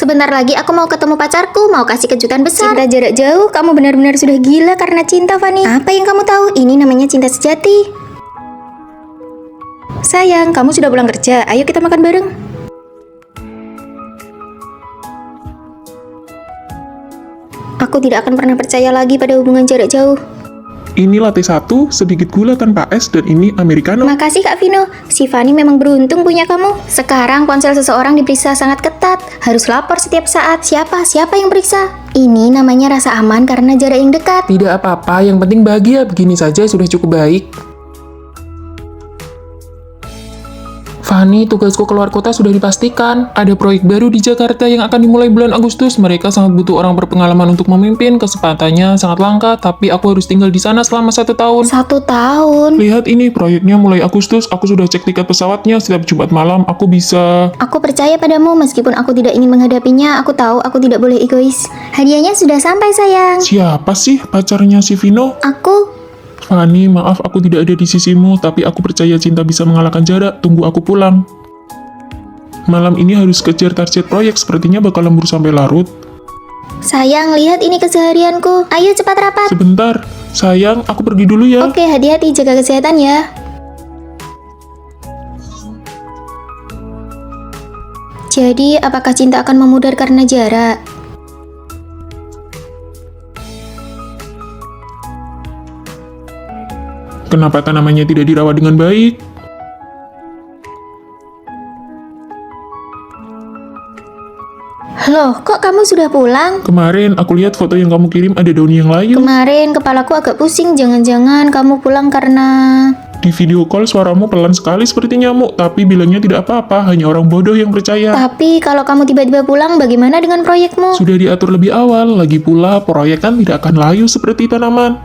Sebentar lagi aku mau ketemu pacarku, mau kasih kejutan besar. Cinta jarak jauh, kamu benar-benar sudah gila karena cinta, Fanny. Apa yang kamu tahu? Ini namanya cinta sejati. Sayang, kamu sudah pulang kerja. Ayo kita makan bareng. Aku tidak akan pernah percaya lagi pada hubungan jarak jauh. Ini latte 1, sedikit gula tanpa es, dan ini americano. Makasih Kak Vino, si Fanny memang beruntung punya kamu. Sekarang ponsel seseorang diperiksa sangat ketat, harus lapor setiap saat. Siapa yang periksa? Ini namanya rasa aman karena jarak yang dekat. Tidak apa-apa, yang penting bahagia. Begini saja sudah cukup baik. Fanny, tugasku keluar kota sudah dipastikan. Ada proyek baru di Jakarta yang akan dimulai bulan Agustus. Mereka sangat butuh orang berpengalaman untuk memimpin. Kesempatannya sangat langka, tapi aku harus tinggal di sana selama 1 tahun. 1 tahun? Lihat ini, proyeknya mulai Agustus. Aku sudah cek tiket pesawatnya. Setiap Jumat malam, aku bisa... Aku percaya padamu meskipun aku tidak ingin menghadapinya. Aku tahu aku tidak boleh egois. Hadiahnya sudah sampai, sayang. Siapa sih pacarnya si Vino? Aku... Fanny, maaf aku tidak ada di sisimu, tapi aku percaya cinta bisa mengalahkan jarak. Tunggu aku pulang. Malam ini harus kejar target proyek, sepertinya bakal lembur sampai larut. Sayang, lihat ini keseharianku. Ayo cepat rapat. Sebentar, sayang, aku pergi dulu ya. Oke, hati-hati, jaga kesehatan ya. Jadi, apakah cinta akan memudar karena jarak? Kenapa tanamannya tidak dirawat dengan baik? Loh, kok kamu sudah pulang? Kemarin aku lihat foto yang kamu kirim ada daun yang layu. Kemarin kepalaku agak pusing, jangan-jangan kamu pulang karena... Di video call suaramu pelan sekali seperti nyamuk, tapi bilangnya tidak apa-apa, hanya orang bodoh yang percaya. Tapi kalau kamu tiba-tiba pulang, bagaimana dengan proyekmu? Sudah diatur lebih awal, lagi pula proyek kan tidak akan layu seperti tanaman.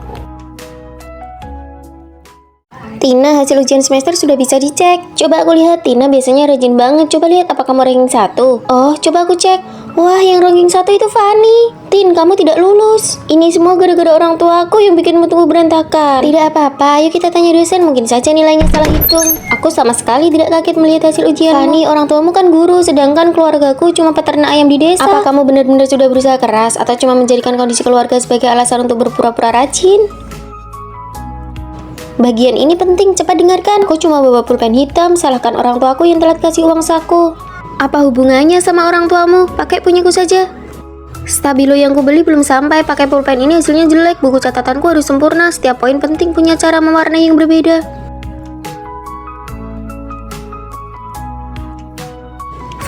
Tina, hasil ujian semester sudah bisa dicek. Coba aku lihat, Tina biasanya rajin banget. Coba lihat, apa kamu ranking 1? Oh, coba aku cek. Wah, yang ranking 1 itu Fanny. Tin, kamu tidak lulus. Ini semua gara-gara orang tua aku yang bikinmu tumbuh berantakan. Tidak apa-apa, ayo kita tanya dosen. Mungkin saja nilainya salah hitung. Aku sama sekali tidak kaget melihat hasil ujian. Fanny, orang tuamu kan guru, sedangkan keluargaku cuma peternak ayam di desa. Apa kamu benar-benar sudah berusaha keras atau cuma menjadikan kondisi keluarga sebagai alasan untuk berpura-pura rajin? Bagian ini penting, cepat dengarkan. Aku cuma bawa pulpen hitam, salahkan orang tuaku yang telat kasih uang saku. Apa hubungannya sama orang tuamu? Pakai punyaku saja. Stabilo yang kubeli belum sampai, pakai pulpen ini hasilnya jelek. Buku catatanku harus sempurna, setiap poin penting punya cara mewarnai yang berbeda.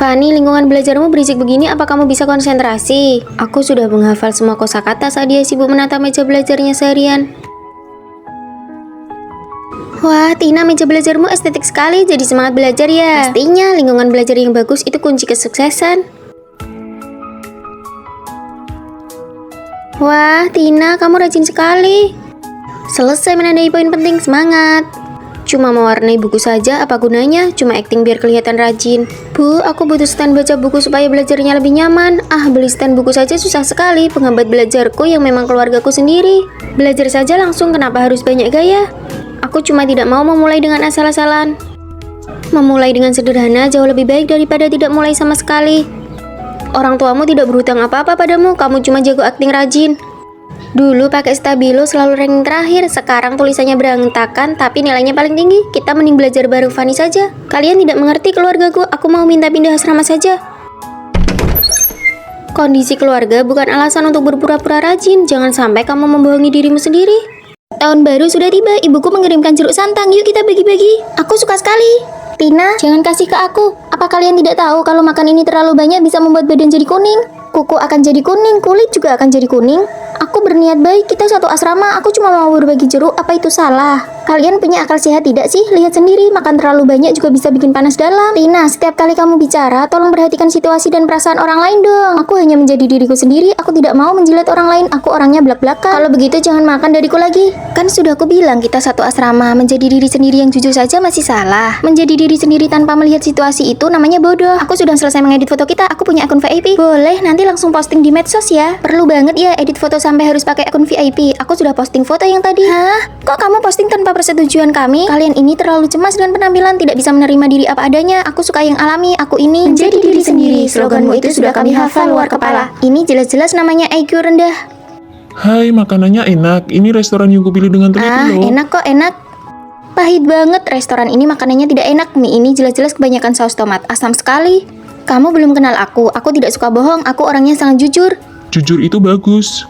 Fanny, lingkungan belajarmu berisik begini, apa kamu bisa konsentrasi? Aku sudah menghafal semua kosakata saat dia sibuk menata meja belajarnya seharian. Wah, Tina, meja belajarmu estetik sekali, jadi semangat belajar ya. Pastinya, lingkungan belajar yang bagus itu kunci kesuksesan. Wah, Tina, kamu rajin sekali. Selesai menandai poin penting, semangat. Cuma mewarnai buku saja, apa gunanya? Cuma acting biar kelihatan rajin. Bu, aku butuh stand baca buku supaya belajarnya lebih nyaman. Ah, beli stand buku saja susah sekali, penghambat belajarku yang memang keluargaku sendiri. Belajar saja langsung, kenapa harus banyak gaya? Aku cuma tidak mau memulai dengan asal-asalan. Memulai dengan sederhana jauh lebih baik daripada tidak mulai sama sekali. Orang tuamu tidak berhutang apa-apa padamu, kamu cuma jago akting rajin. Dulu pakai stabilo selalu ranking terakhir, sekarang tulisannya berantakan tapi nilainya paling tinggi. Kita mending belajar bareng Fanny saja. Kalian tidak mengerti keluargaku, aku mau minta pindah asrama saja. Kondisi keluarga bukan alasan untuk berpura-pura rajin, jangan sampai kamu membohongi dirimu sendiri. Tahun baru sudah tiba, ibuku mengirimkan jeruk santang, yuk kita bagi-bagi. Aku suka sekali. Tina, jangan kasih ke aku. Apa kalian tidak tahu kalau makan ini terlalu banyak bisa membuat badan jadi kuning? Kuku akan jadi kuning, kulit juga akan jadi kuning. Aku berniat baik, kita satu asrama, aku cuma mau berbagi jeruk, apa itu salah? Kalian punya akal sehat tidak sih? Lihat sendiri, makan terlalu banyak juga bisa bikin panas dalam. Tina, setiap kali kamu bicara, tolong perhatikan situasi dan perasaan orang lain dong. Aku hanya menjadi diriku sendiri, aku tidak mau menjilat orang lain, aku orangnya belak-belakan. Kalau begitu jangan makan dariku lagi. Kan sudah aku bilang kita satu asrama, menjadi diri sendiri yang jujur saja masih salah. Menjadi diri sendiri tanpa melihat situasi itu namanya bodoh. Aku sudah selesai mengedit foto kita, aku punya akun VIP. Boleh, nanti langsung posting di medsos ya. Perlu banget ya edit foto sampai harus pakai akun VIP. Aku sudah posting foto yang tadi. Hah? Kok kamu posting tanpa persetujuan kami? Kalian ini terlalu cemas dengan penampilan, tidak bisa menerima diri apa adanya. Aku suka yang alami, aku ini menjadi diri sendiri. Sloganmu itu sudah kami hafal luar kepala. Ini jelas-jelas namanya IQ rendah. Hai, makanannya enak. Ini restoran yang kupilih dengan teliti loh. Enak kok, enak. Pahit banget, restoran ini makanannya tidak enak. Mie ini jelas-jelas kebanyakan saus tomat, asam sekali. Kamu belum kenal aku tidak suka bohong, aku orangnya sangat jujur. Jujur itu bagus.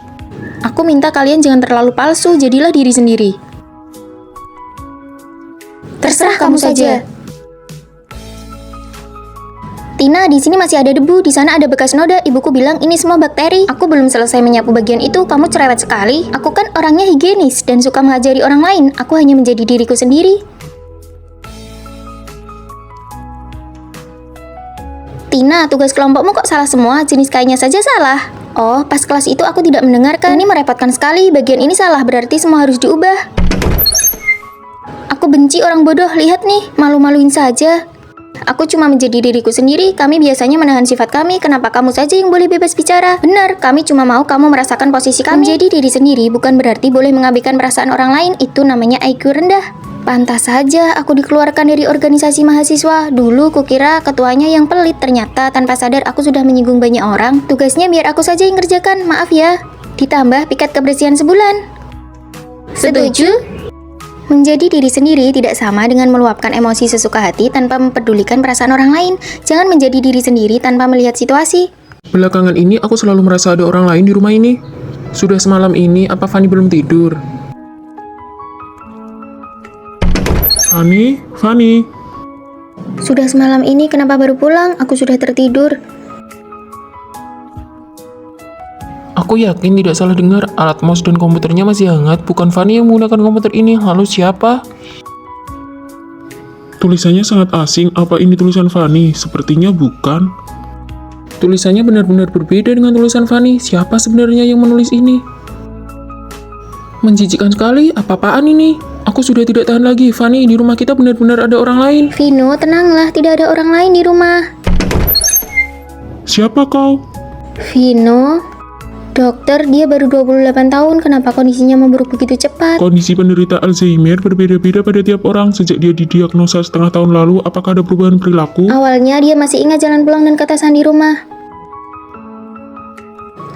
Aku minta kalian jangan terlalu palsu, jadilah diri sendiri. Terserah kamu saja. Tina, di sini masih ada debu, di sana ada bekas noda. Ibuku bilang ini semua bakteri. Aku belum selesai menyapu bagian itu, kamu cerewet sekali. Aku kan orangnya higienis dan suka mengajari orang lain. Aku hanya menjadi diriku sendiri. Tina, tugas kelompokmu kok salah semua? Jenis kainnya saja salah. Oh, pas kelas itu aku tidak mendengarkan. Ini merepotkan sekali, bagian ini salah, berarti semua harus diubah. Aku benci orang bodoh, lihat nih, malu-maluin saja. Aku cuma menjadi diriku sendiri, kami biasanya menahan sifat kami, kenapa kamu saja yang boleh bebas bicara? Benar, kami cuma mau kamu merasakan posisi kami. Menjadi diri sendiri bukan berarti boleh mengabaikan perasaan orang lain, itu namanya IQ rendah. Pantas saja aku dikeluarkan dari organisasi mahasiswa. Dulu kukira ketuanya yang pelit, ternyata tanpa sadar aku sudah menyinggung banyak orang. Tugasnya biar aku saja yang kerjakan, maaf ya. Ditambah piket kebersihan sebulan. Setuju? Menjadi diri sendiri tidak sama dengan meluapkan emosi sesuka hati tanpa mempedulikan perasaan orang lain. Jangan menjadi diri sendiri tanpa melihat situasi. Belakangan ini aku selalu merasa ada orang lain di rumah ini. Sudah semalam ini, apa Fanny belum tidur? Fanny. Sudah semalam ini kenapa baru pulang? Aku sudah tertidur. Aku yakin tidak salah dengar, alat mouse dan komputernya masih hangat. Bukan Fanny yang menggunakan komputer ini. Lalu siapa? Tulisannya sangat asing. Apa ini tulisan Fanny? Sepertinya bukan. Tulisannya benar-benar berbeda dengan tulisan Fanny. Siapa sebenarnya yang menulis ini? Menjijikkan sekali. Apa-apaan ini? Aku sudah tidak tahan lagi. Fanny, di rumah kita benar-benar ada orang lain. Vino, tenanglah, tidak ada orang lain di rumah. Siapa kau? Vino, dokter, dia baru 28 tahun, kenapa kondisinya memburuk begitu cepat? Kondisi penderita Alzheimer berbeda-beda pada tiap orang. Sejak dia didiagnosa setengah tahun lalu, apakah ada perubahan perilaku? Awalnya dia masih ingat jalan pulang dan ketasan di rumah.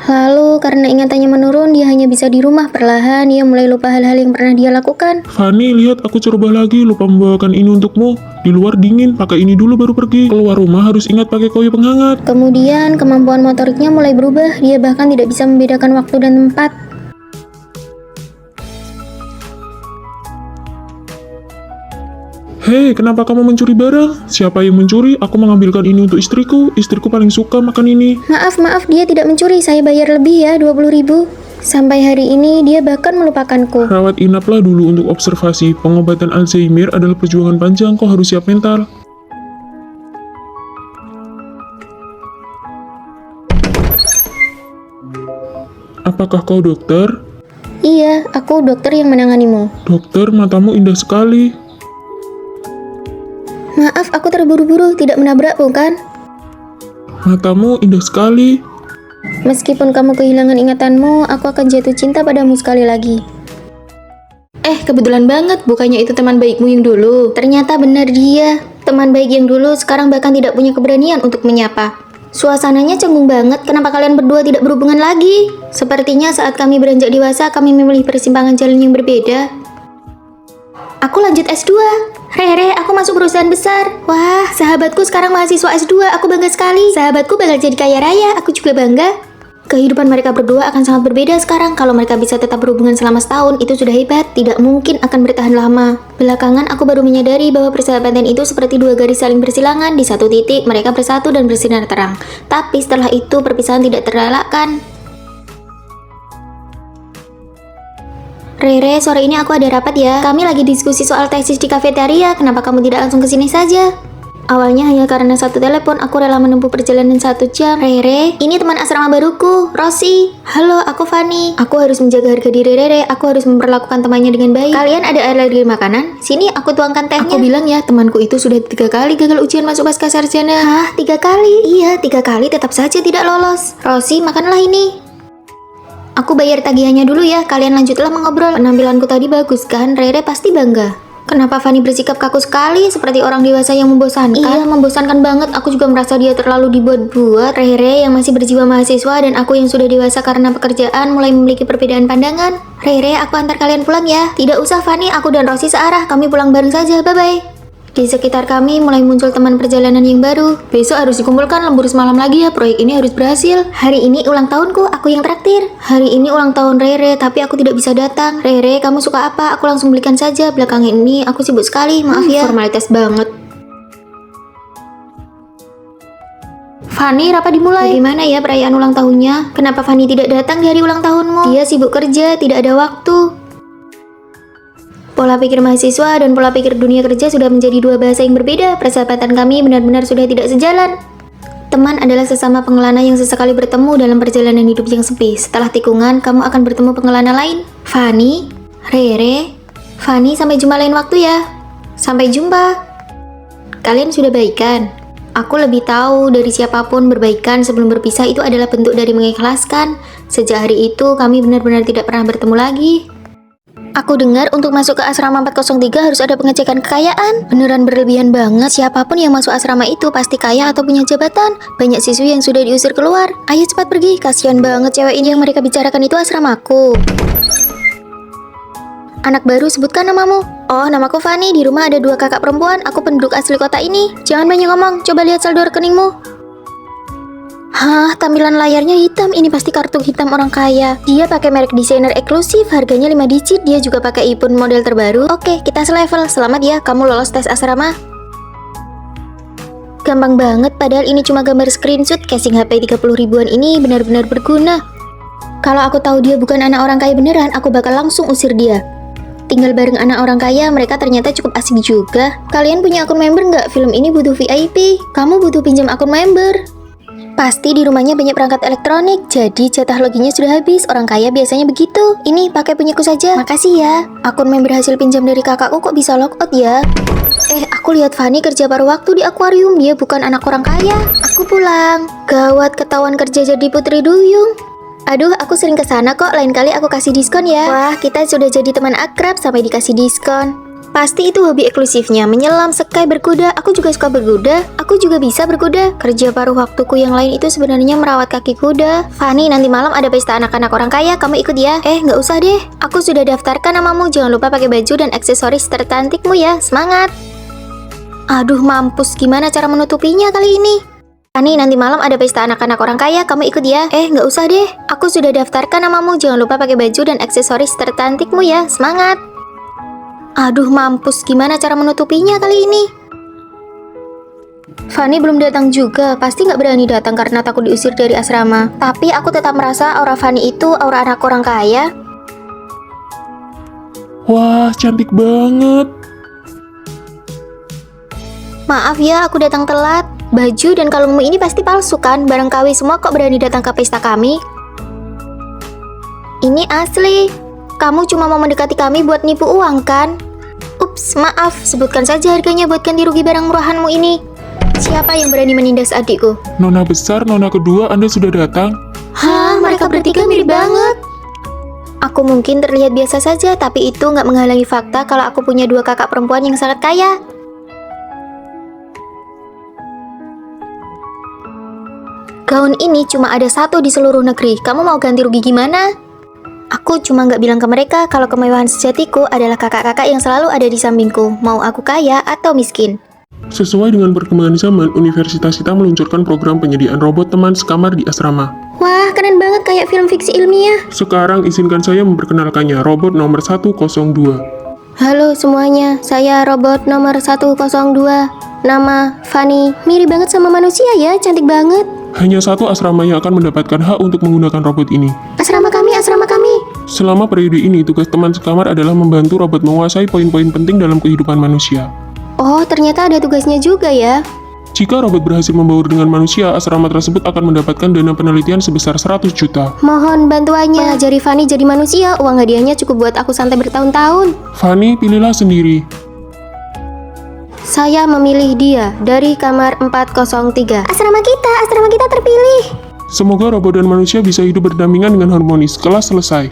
Lalu karena ingatannya menurun, dia hanya bisa di rumah. Perlahan dia mulai lupa hal-hal yang pernah dia lakukan. Fanny, lihat aku coba lagi, lupa membawakan ini untukmu. Di luar dingin, pakai ini dulu baru pergi. Keluar rumah harus ingat pakai koyo penghangat. Kemudian kemampuan motoriknya mulai berubah. Dia bahkan tidak bisa membedakan waktu dan tempat. Hei, kenapa kamu mencuri barang? Siapa yang mencuri? Aku mengambilkan ini untuk istriku. Istriku paling suka makan ini. Maaf, dia tidak mencuri. Saya bayar lebih ya, 20.000. Sampai hari ini dia bahkan melupakanku. Rawat inaplah dulu untuk observasi. Pengobatan Alzheimer adalah perjuangan panjang, kau harus siap mental. Apakah kau dokter? Iya, aku dokter yang menanganimu. Dokter, matamu indah sekali. Maaf, aku terburu-buru, tidak menabrak bukan? Matamu indah sekali. Meskipun kamu kehilangan ingatanmu, aku akan jatuh cinta padamu sekali lagi. Kebetulan banget, bukannya itu teman baikmu yang dulu. Ternyata benar dia. Teman baik yang dulu sekarang bahkan tidak punya keberanian untuk menyapa. Suasananya canggung banget, kenapa kalian berdua tidak berhubungan lagi? Sepertinya saat kami beranjak dewasa, kami memilih persimpangan jalan yang berbeda. Aku lanjut S2. Rere, aku masuk perusahaan besar. Wah, sahabatku sekarang mahasiswa S2. Aku bangga sekali. Sahabatku bakal jadi kaya raya. Aku juga bangga. Kehidupan mereka berdua akan sangat berbeda sekarang. Kalau mereka bisa tetap berhubungan selama setahun, itu sudah hebat. Tidak mungkin akan bertahan lama. Belakangan aku baru menyadari bahwa persahabatan itu seperti dua garis saling bersilangan. Di satu titik, mereka bersatu dan bersinar terang. Tapi setelah itu, perpisahan tidak terelakkan. Rere, sore ini aku ada rapat ya. Kami lagi diskusi soal tesis di kafeteria. Kenapa kamu tidak langsung ke sini saja? Awalnya hanya karena satu telepon, aku rela menempuh perjalanan 1 jam. Rere, ini teman asrama baruku, Rosi. Halo, aku Fanny. Aku harus menjaga harga diri Rere, aku harus memperlakukan temannya dengan baik. Kalian ada alergi makanan? Sini, aku tuangkan tehnya. Aku bilang ya, temanku itu sudah 3 kali gagal ujian masuk pasca sarjana. Hah, 3 kali? Iya, 3 kali tetap saja tidak lolos. Rosi, makanlah ini. Aku bayar tagihannya dulu ya, kalian lanjutlah mengobrol. Penampilanku tadi bagus kan? Rere pasti bangga. Kenapa Fanny bersikap kaku sekali, seperti orang dewasa yang membosankan? Iya, membosankan banget. Aku juga merasa dia terlalu dibuat-buat. Rere yang masih berjiwa mahasiswa dan aku yang sudah dewasa karena pekerjaan mulai memiliki perbedaan pandangan. Rere, aku antar kalian pulang ya. Tidak usah Fanny, aku dan Rosi searah. Kami pulang bareng saja, bye-bye. Di sekitar kami mulai muncul teman perjalanan yang baru. Besok harus dikumpulkan lembur semalam lagi ya, proyek ini harus berhasil. Hari ini ulang tahunku, aku yang traktir. Hari ini ulang tahun Rere, tapi aku tidak bisa datang. Rere, kamu suka apa? Aku langsung belikan saja. Belakangan ini aku sibuk sekali, maaf ya. Formalitas banget. Fanny, rapat dimulai. Bagaimana ya perayaan ulang tahunnya? Kenapa Fanny tidak datang di hari ulang tahunmu? Dia sibuk kerja, tidak ada waktu. Pola pikir mahasiswa dan pola pikir dunia kerja sudah menjadi 2 bahasa yang berbeda. Persahabatan kami benar-benar sudah tidak sejalan. Teman adalah sesama pengelana yang sesekali bertemu dalam perjalanan hidup yang sepi. Setelah tikungan, kamu akan bertemu pengelana lain. Fanny, Rere, Fanny, sampai jumpa lain waktu ya. Sampai jumpa. Kalian sudah baikan? Aku lebih tahu dari siapapun berbaikan sebelum berpisah itu adalah bentuk dari mengikhlaskan. Sejak hari itu, kami benar-benar tidak pernah bertemu lagi. Aku dengar untuk masuk ke asrama 403 harus ada pengecekan kekayaan. Beneran berlebihan banget. Siapapun yang masuk asrama itu pasti kaya atau punya jabatan. Banyak siswi yang sudah diusir keluar. Ayo cepat pergi. Kasihan banget cewek ini. Yang mereka bicarakan itu asramaku. Anak baru, sebutkan namamu. Oh, namaku Fanny. Di rumah ada 2 kakak perempuan. Aku penduduk asli kota ini. Jangan banyak ngomong. Coba lihat saldo rekeningmu. Hah, tampilan layarnya hitam. Ini pasti kartu hitam orang kaya. Dia pakai merek desainer eksklusif, harganya 5 digit. Dia juga pakai iPhone model terbaru. Oke, kita selevel. Selamat ya, kamu lolos tes asrama. Gampang banget, padahal ini cuma gambar screenshot. Casing HP 30 ribuan ini benar-benar berguna. Kalau aku tahu dia bukan anak orang kaya beneran, aku bakal langsung usir dia. Tinggal bareng anak orang kaya, mereka ternyata cukup asik juga. Kalian punya akun member nggak? Film ini butuh VIP. Kamu butuh pinjam akun member. Pasti di rumahnya banyak perangkat elektronik, jadi jatah loginnya sudah habis. Orang kaya biasanya begitu. Ini pakai punyaku saja. Makasih ya. Akun member hasil pinjam dari kakakku kok bisa logout ya? Aku lihat Fanny kerja paruh waktu di akuarium. Dia bukan anak orang kaya. Aku pulang. Gawat, ketahuan kerja jadi putri duyung. Aduh, aku sering kesana kok. Lain kali aku kasih diskon ya. Wah, kita sudah jadi teman akrab sampai dikasih diskon. Pasti itu hobi eksklusifnya, menyelam, sekai, berkuda. Aku juga suka berkuda. Aku juga bisa berkuda. Kerja paruh waktuku yang lain itu sebenarnya merawat kaki kuda. Fanny, nanti malam ada pesta anak-anak orang kaya. Kamu ikut ya? Nggak usah deh. Aku sudah daftarkan namamu. Jangan lupa pakai baju dan aksesoris tercantikmu ya. Semangat. Aduh, mampus. Gimana cara menutupinya kali ini? Fanny, nanti malam ada pesta anak-anak orang kaya. Kamu ikut ya? Nggak usah deh. Aku sudah daftarkan namamu. Jangan lupa pakai baju dan aksesoris tercantikmu ya. Semangat. Aduh, mampus. Gimana cara menutupinya kali ini? Fanny belum datang juga. Pasti nggak berani datang karena takut diusir dari asrama. Tapi aku tetap merasa aura Fanny itu aura anak orang kaya. Wah, cantik banget. Maaf ya, aku datang telat. Baju dan kalungmu ini pasti palsu kan? Barang KW semua kok berani datang ke pesta kami? Ini asli. Kamu cuma mau mendekati kami buat nipu uang kan? Ups, maaf. Sebutkan saja harganya buat ganti rugi barang murahanmu ini. Siapa yang berani menindas adikku? Nona besar, nona kedua, Anda sudah datang? Hah, mereka bertiga mirip banget. Aku mungkin terlihat biasa saja, tapi itu nggak menghalangi fakta kalau aku punya 2 kakak perempuan yang sangat kaya. Gaun ini cuma ada 1 di seluruh negeri. Kamu mau ganti rugi gimana? Aku cuma nggak bilang ke mereka kalau kemewahan sejatiku adalah kakak-kakak yang selalu ada di sampingku. Mau aku kaya atau miskin. Sesuai dengan perkembangan zaman, universitas kita meluncurkan program penyediaan robot teman sekamar di asrama. Wah, keren banget kayak film fiksi ilmiah. Sekarang izinkan saya memperkenalkannya, robot nomor 102. Halo semuanya, saya robot nomor 102. Nama Fanny. Mirip banget sama manusia ya, cantik banget. Hanya 1 asrama yang akan mendapatkan hak untuk menggunakan robot ini. Asrama kami, asrama kami. Selama periode ini, tugas teman sekamar adalah membantu robot menguasai poin-poin penting dalam kehidupan manusia. Oh, ternyata ada tugasnya juga ya. Jika robot berhasil membaur dengan manusia, asrama tersebut akan mendapatkan dana penelitian sebesar 100 juta. Mohon bantuannya. Mengajari Fanny jadi manusia, uang hadiahnya cukup buat aku santai bertahun-tahun. Fanny, pilihlah sendiri. Saya memilih dia dari kamar 403. Asrama kita terpilih. Semoga robot dan manusia bisa hidup berdampingan dengan harmonis. Kelas selesai.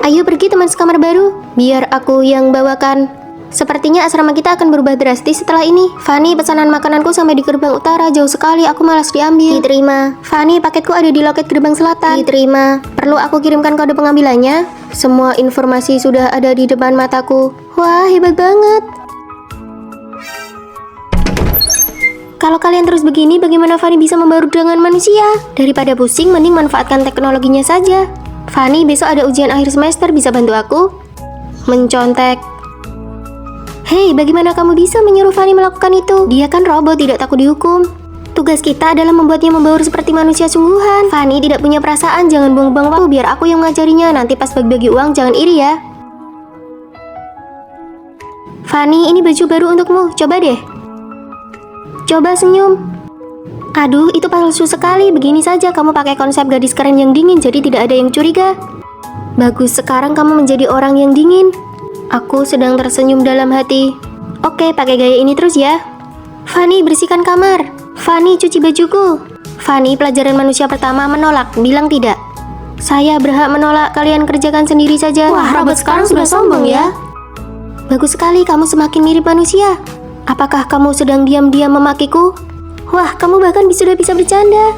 Ayo pergi teman sekamar baru, biar aku yang bawakan. Sepertinya asrama kita akan berubah drastis setelah ini. Fanny, pesanan makananku sampai di gerbang utara, jauh sekali, aku malas diambil. Diterima. Fanny, paketku ada di loket gerbang selatan. Diterima. Perlu aku kirimkan kode pengambilannya? Semua informasi sudah ada di depan mataku. Wah, hebat banget. Kalau kalian terus begini, bagaimana Fanny bisa membaur dengan manusia? Daripada pusing, mending manfaatkan teknologinya saja. Fanny, besok ada ujian akhir semester, bisa bantu aku? Mencontek. Hei, bagaimana kamu bisa menyuruh Fanny melakukan itu? Dia kan robot, tidak takut dihukum. Tugas kita adalah membuatnya membaur seperti manusia sungguhan. Fanny tidak punya perasaan, jangan buang-buang waktu, biar aku yang mengajarinya. Nanti pas bagi-bagi uang, jangan iri ya. Fanny, ini baju baru untukmu, coba deh. Coba senyum. Aduh, itu palsu sekali. Begini saja, kamu pakai konsep gadis keren yang dingin, jadi tidak ada yang curiga. Bagus, sekarang kamu menjadi orang yang dingin. Aku sedang tersenyum dalam hati. Oke, pakai gaya ini terus ya. Fanny, bersihkan kamar. Fanny, cuci bajuku. Fanny, pelajaran manusia pertama menolak, bilang tidak. Saya berhak menolak, kalian kerjakan sendiri saja. Wah, robot sekarang sudah sombong ya. Bagus sekali, kamu semakin mirip manusia. Apakah kamu sedang diam-diam memakiku? Wah, kamu bahkan sudah bisa bercanda.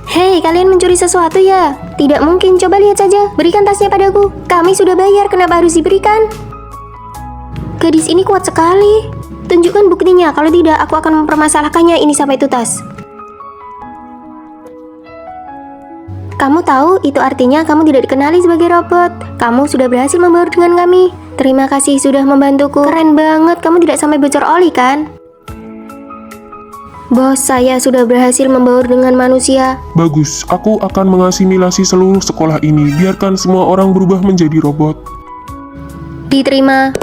Hei, kalian mencuri sesuatu ya? Tidak mungkin, coba lihat saja. Berikan tasnya padaku. Kami sudah bayar, kenapa harus diberikan? Gadis ini kuat sekali. Tunjukkan buktinya, kalau tidak aku akan mempermasalahkannya ini sampai tuntas. Kamu tahu, itu artinya kamu tidak dikenali sebagai robot. Kamu sudah berhasil membaur dengan kami. Terima kasih sudah membantuku. Keren banget, kamu tidak sampai bocor oli kan? Bos, saya sudah berhasil membaur dengan manusia. Bagus, aku akan mengasimilasi seluruh sekolah ini. Biarkan semua orang berubah menjadi robot. Diterima.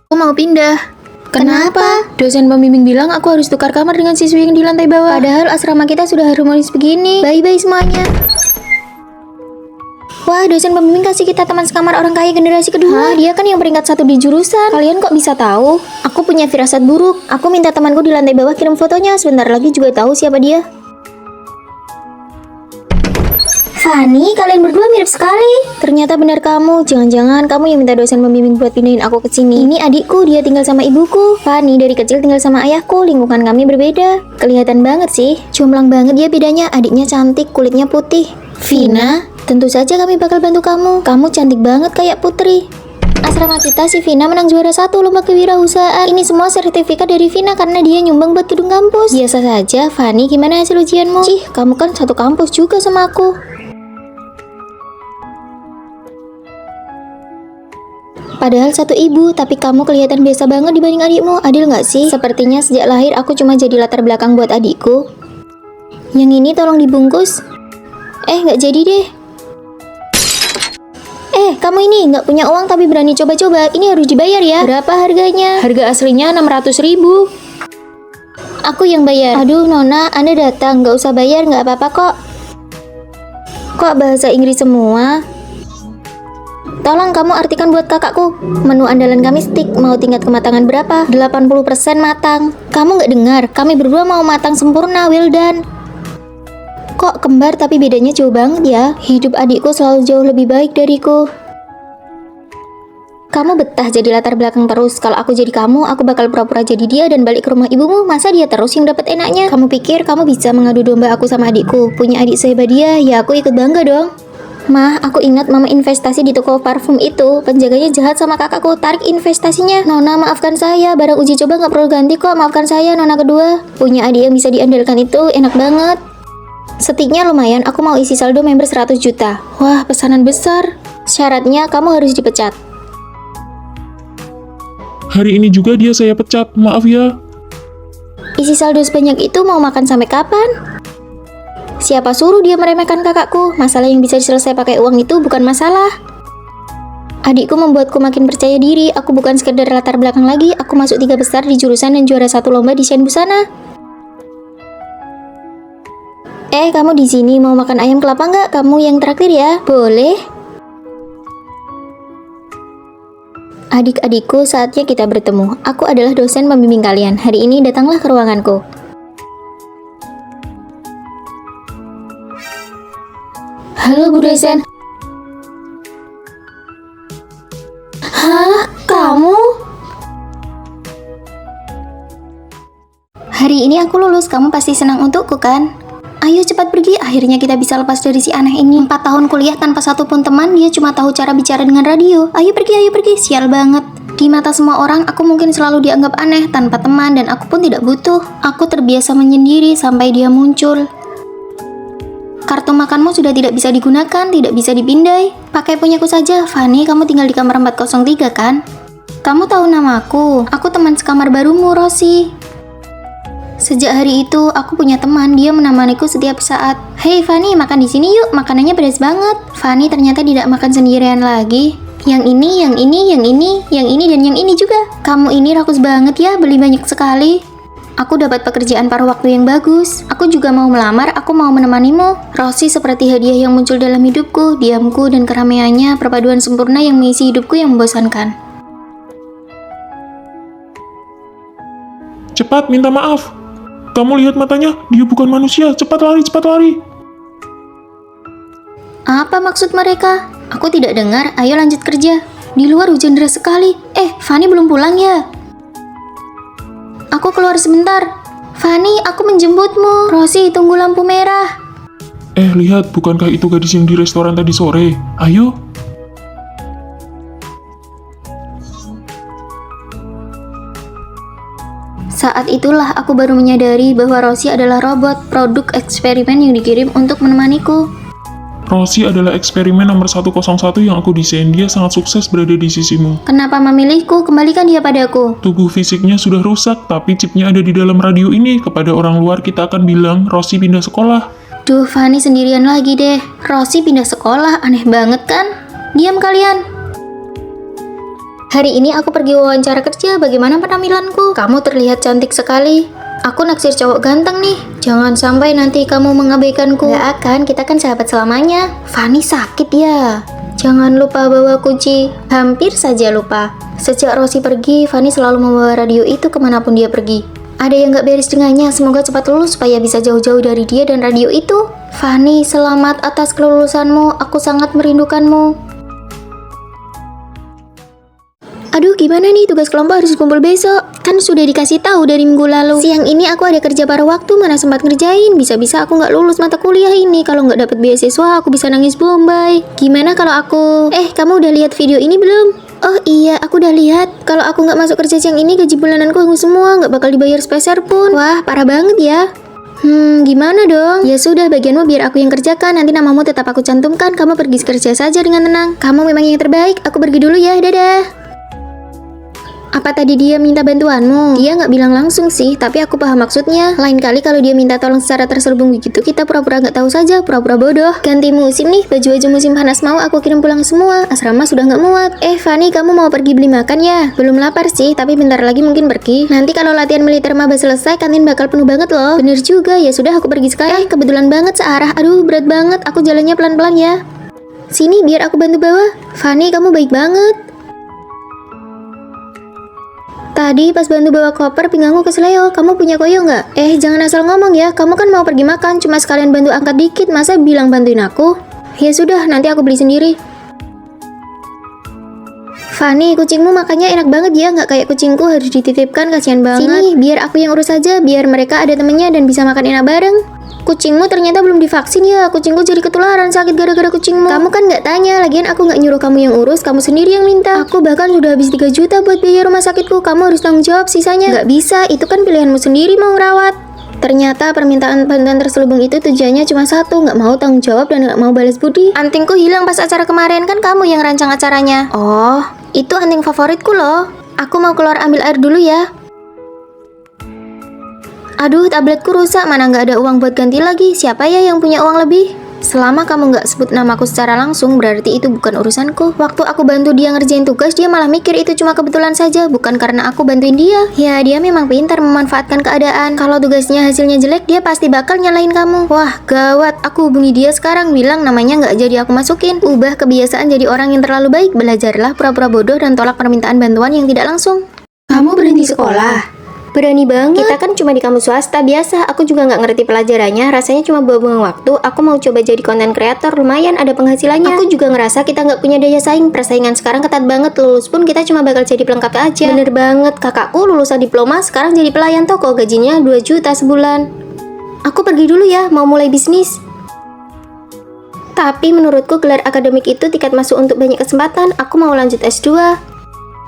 Aku mau pindah. Kenapa? Dosen pembimbing bilang aku harus tukar kamar dengan siswi yang di lantai bawah. Padahal asrama kita sudah harmonis begini. Bye-bye semuanya. Wah, dosen pembimbing kasih kita teman sekamar orang kaya generasi kedua. Dia kan yang peringkat 1 di jurusan. Kalian kok bisa tahu? Aku punya firasat buruk. Aku minta temanku di lantai bawah kirim fotonya. Sebentar lagi juga tahu siapa dia. Fanny, kalian berdua mirip sekali. Ternyata benar kamu. Jangan-jangan kamu yang minta dosen pembimbing buat pindahin aku ke sini. Ini adikku, dia tinggal sama ibuku. Fanny dari kecil tinggal sama ayahku. Lingkungan kami berbeda. Kelihatan banget sih. Jomplang banget ya bedanya. Adiknya cantik, kulitnya putih. Vina, tentu saja kami bakal bantu kamu. Kamu cantik banget kayak putri. Asrama kita si Vina menang juara 1 lomba kewirausahaan. Ini semua sertifikat dari Vina karena dia nyumbang buat gedung kampus. Biasa saja. Fanny, gimana hasil ujianmu? Cih, kamu kan satu kampus juga sama aku. Padahal satu ibu, tapi kamu kelihatan biasa banget dibanding adikmu. Adil nggak sih? Sepertinya sejak lahir aku cuma jadi latar belakang buat adikku. Yang ini tolong dibungkus. Nggak jadi deh. Kamu ini nggak punya uang tapi berani coba-coba. Ini harus dibayar ya. Berapa harganya? Harga aslinya 600.000. Aku yang bayar. Aduh Nona, Anda datang. Nggak usah bayar, nggak apa-apa kok. Kok bahasa Inggris semua? Tolong kamu artikan buat kakakku. Menu andalan kami steak, mau tingkat kematangan berapa? 80% matang. Kamu nggak dengar? Kami berdua mau matang sempurna, well done. Kok kembar tapi bedanya jauh banget ya? Hidup adikku selalu jauh lebih baik dariku. Kamu betah jadi latar belakang terus. Kalau aku jadi kamu, aku bakal pura-pura jadi dia dan balik ke rumah ibumu. Masa dia terus yang dapat enaknya? Kamu pikir kamu bisa mengadu domba aku sama adikku? Punya adik sehebat dia, ya aku ikut bangga dong. Mah, aku ingat mama investasi di toko parfum itu. Penjaganya jahat sama kakakku, tarik investasinya. Nona, maafkan saya, barang uji coba nggak perlu ganti kok. Maafkan saya, Nona kedua. Punya adik yang bisa diandalkan itu enak banget. Setiknya lumayan, aku mau isi saldo member 100 juta. Wah, pesanan besar. Syaratnya kamu harus dipecat. Hari ini juga dia saya pecat, maaf ya. Isi saldo sebanyak itu mau makan sampai kapan? Siapa suruh dia meremehkan kakakku? Masalah yang bisa diselesaikan pakai uang itu bukan masalah. Adikku membuatku makin percaya diri. Aku bukan sekedar latar belakang lagi. Aku masuk 3 besar di jurusan dan juara 1 lomba desain busana. Kamu di sini mau makan ayam kelapa nggak? Kamu yang traktir ya? Boleh. Adik-adikku, saatnya kita bertemu. Aku adalah dosen pembimbing kalian. Hari ini datanglah ke ruanganku. Halo Bu dosen. Hah? Kamu? Hari ini aku lulus, kamu pasti senang untukku kan? Ayo cepat pergi, akhirnya kita bisa lepas dari si aneh ini. 4 tahun kuliah tanpa satupun teman, dia cuma tahu cara bicara dengan radio. Ayo pergi, sial banget. Di mata semua orang, aku mungkin selalu dianggap aneh, tanpa teman, dan aku pun tidak butuh. Aku terbiasa menyendiri sampai dia muncul. Kartu makanmu sudah tidak bisa digunakan, tidak bisa dipindai. Pakai punyaku saja. Fanny, kamu tinggal di kamar 403 kan? Kamu tahu namaku. Aku teman sekamar barumu, Rosie. Sejak hari itu, aku punya teman. Dia menemaniku setiap saat. Hei Fanny, makan di sini yuk. Makanannya pedas banget. Fanny ternyata tidak makan sendirian lagi. Yang ini, yang ini, yang ini, yang ini, dan yang ini juga. Kamu ini rakus banget ya, beli banyak sekali. Aku dapat pekerjaan paruh waktu yang bagus. Aku juga mau melamar, aku mau menemanimu. Rosie seperti hadiah yang muncul dalam hidupku. Diamku dan keramaiannya, perpaduan sempurna yang mengisi hidupku yang membosankan. Cepat, minta maaf. Kamu lihat matanya, dia bukan manusia. Cepat lari, cepat lari. Apa maksud mereka? Aku tidak dengar, ayo lanjut kerja. Di luar hujan deras sekali. Fanny belum pulang ya? Aku keluar sebentar. Fanny, aku menjemputmu. Rosie, tunggu lampu merah. Lihat, bukankah itu gadis yang di restoran tadi sore? Ayo. Saat itulah aku baru menyadari bahwa Rosie adalah robot, produk eksperimen yang dikirim untuk menemaniku. Rosie adalah eksperimen nomor 101 yang aku desain. Dia sangat sukses berada di sisimu. Kenapa memilihku? Kembalikan dia padaku. Tubuh fisiknya sudah rusak, tapi chipnya ada di dalam radio ini. Kepada orang luar kita akan bilang, Rosie pindah sekolah. Duh, Fanny sendirian lagi deh. Rosie pindah sekolah, aneh banget kan? Diam kalian. Hari ini aku pergi wawancara kerja, bagaimana penampilanku? Kamu terlihat cantik sekali. Aku naksir cowok ganteng nih. Jangan sampai nanti kamu mengabaikanku. Gak akan, kita kan sahabat selamanya. Fanny sakit ya. Jangan lupa bawa kunci. Hampir saja lupa. Sejak Rosie pergi, Fanny selalu membawa radio itu kemanapun dia pergi. Ada yang gak beres dengannya, semoga cepat lulus supaya bisa jauh-jauh dari dia dan radio itu. Fanny, selamat atas kelulusanmu. Aku sangat merindukanmu. Aduh, gimana nih, tugas kelompok harus kumpul besok. Kan sudah dikasih tahu dari minggu lalu. Siang ini aku ada kerja paruh waktu, mana sempat ngerjain. Bisa-bisa aku nggak lulus mata kuliah ini. Kalau nggak dapat beasiswa, aku bisa nangis bombay. Gimana kalau aku... kamu udah lihat video ini belum? Oh iya, aku udah lihat. Kalau aku nggak masuk kerja siang ini, gaji bulananku hangus semua. Nggak bakal dibayar sepeser pun. Wah, parah banget ya. Gimana dong? Ya sudah, bagianmu biar aku yang kerjakan. Nanti namamu tetap aku cantumkan. Kamu pergi kerja saja dengan tenang. Kamu memang yang terbaik. Aku pergi dulu ya, dadah. Apa tadi dia minta bantuanmu? Dia nggak bilang langsung sih, tapi aku paham maksudnya. Lain kali kalau dia minta tolong secara terselubung begitu, kita pura-pura nggak tahu saja, pura-pura bodoh. Ganti musim nih, baju-baju musim panas mau aku kirim pulang semua. Asrama sudah nggak muat. Fanny, kamu mau pergi beli makan ya? Belum lapar sih, tapi bentar lagi mungkin pergi. Nanti kalau latihan militer maba selesai, kantin bakal penuh banget loh. Bener juga, ya sudah aku pergi sekarang. Kebetulan banget searah. Aduh, berat banget. Aku jalannya pelan-pelan ya. Sini, biar aku bantu bawa. Fanny, kamu baik banget. Tadi pas bantu bawa koper, pinggangku kesleo. Kamu punya koyo nggak? Jangan asal ngomong ya. Kamu kan mau pergi makan, cuma sekalian bantu angkat dikit. Masa bilang bantuin aku? Ya sudah, nanti aku beli sendiri. Fanny, kucingmu makannya enak banget ya. Nggak kayak kucingku harus dititipkan, kasihan banget. Sini, biar aku yang urus aja. Biar mereka ada temennya dan bisa makan enak bareng. Kucingmu ternyata belum divaksin ya. Kucingku jadi ketularan sakit gara-gara kucingmu. Kamu kan nggak tanya. Lagian aku nggak nyuruh kamu yang urus. Kamu sendiri yang minta. Aku bahkan sudah habis 3 juta buat biaya rumah sakitku. Kamu harus tanggung jawab sisanya. Nggak bisa. Itu kan pilihanmu sendiri mau ngerawat. Ternyata permintaan bantuan terselubung itu tujuannya cuma satu. Nggak mau tanggung jawab dan nggak mau balas budi. Antingku hilang pas acara kemarin. Kan kamu yang rancang acaranya. Oh, itu anting favoritku loh. Aku mau keluar ambil air dulu ya. Aduh, tabletku rusak, mana nggak ada uang buat ganti lagi. Siapa ya yang punya uang lebih? Selama kamu nggak sebut namaku secara langsung, berarti itu bukan urusanku. Waktu aku bantu dia ngerjain tugas, dia malah mikir itu cuma kebetulan saja, bukan karena aku bantuin dia. Ya, dia memang pintar memanfaatkan keadaan. Kalau tugasnya hasilnya jelek, dia pasti bakal nyalahin kamu. Wah, gawat. Aku hubungi dia sekarang, bilang namanya nggak jadi aku masukin. Ubah kebiasaan jadi orang yang terlalu baik. Belajarlah pura-pura bodoh dan tolak permintaan bantuan yang tidak langsung. Kamu berhenti sekolah? Berani banget. Kita kan cuma di kampus swasta biasa. Aku juga nggak ngerti pelajarannya. Rasanya cuma buang-buang waktu. Aku mau coba jadi konten kreator. Lumayan ada penghasilannya. Aku juga ngerasa kita nggak punya daya saing. Persaingan sekarang ketat banget. Lulus pun kita cuma bakal jadi pelengkap aja. Bener banget. Kakakku lulusan diploma sekarang jadi pelayan toko. Gajinya 2 juta sebulan. Aku pergi dulu ya. Mau mulai bisnis. Tapi menurutku gelar akademik itu tiket masuk untuk banyak kesempatan. Aku mau lanjut S2.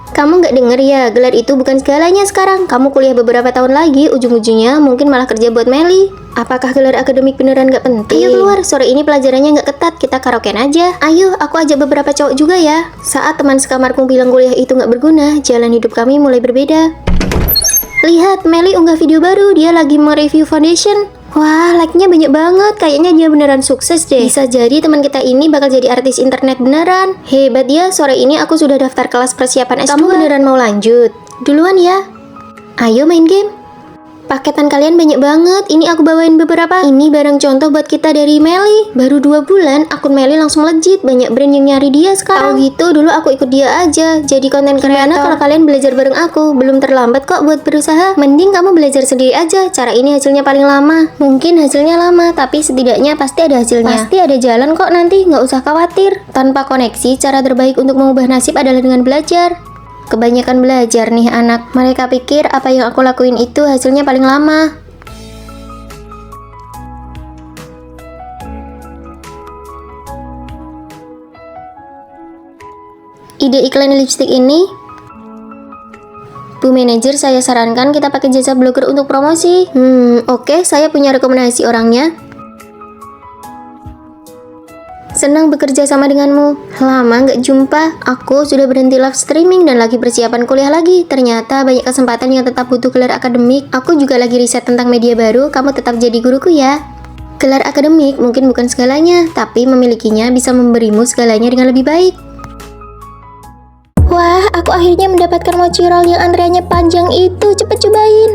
Kamu nggak denger ya, gelar itu bukan segalanya sekarang. Kamu kuliah beberapa tahun lagi, ujung-ujungnya mungkin malah kerja buat Meli. Apakah gelar akademik beneran nggak penting? Ayo keluar, sore ini pelajarannya nggak ketat, kita karaokean aja. Ayo, aku ajak beberapa cowok juga ya. Saat teman sekamarku bilang kuliah itu nggak berguna, jalan hidup kami mulai berbeda. Lihat, Meli unggah video baru, dia lagi mereview foundation. Wah, like-nya banyak banget. Kayaknya dia beneran sukses deh. Bisa jadi teman kita ini bakal jadi artis internet beneran. Hebat ya, sore ini aku sudah daftar kelas persiapan S2. Kamu beneran mau lanjut? Duluan ya. Ayo main game. Paketan kalian banyak banget. Ini aku bawain beberapa. Ini barang contoh buat kita dari Meli. Baru 2 bulan, akun Meli langsung legit. Banyak brand yang nyari dia sekarang. Tahu gitu, dulu aku ikut dia aja. Jadi konten kreator. Kalau kalian belajar bareng aku, belum terlambat kok buat berusaha. Mending kamu belajar sendiri aja. Cara ini hasilnya paling lama. Mungkin hasilnya lama, tapi setidaknya pasti ada hasilnya. Pasti ada jalan kok nanti, nggak usah khawatir. Tanpa koneksi, cara terbaik untuk mengubah nasib adalah dengan belajar. Kebanyakan belajar nih anak. Mereka pikir apa yang aku lakuin itu hasilnya paling lama. Ide iklan lipstick ini? Bu manajer, saya sarankan kita pakai jasa blogger untuk promosi. Oke, saya punya rekomendasi orangnya. Senang bekerja sama denganmu. Lama nggak jumpa. Aku sudah berhenti live streaming dan lagi persiapan kuliah lagi. Ternyata banyak kesempatan yang tetap butuh gelar akademik. Aku juga lagi riset tentang media baru. Kamu tetap jadi guruku ya. Gelar akademik mungkin bukan segalanya, tapi memilikinya bisa memberimu segalanya dengan lebih baik. Wah, aku akhirnya mendapatkan mochi roll yang antreannya panjang itu. Cepet cobain.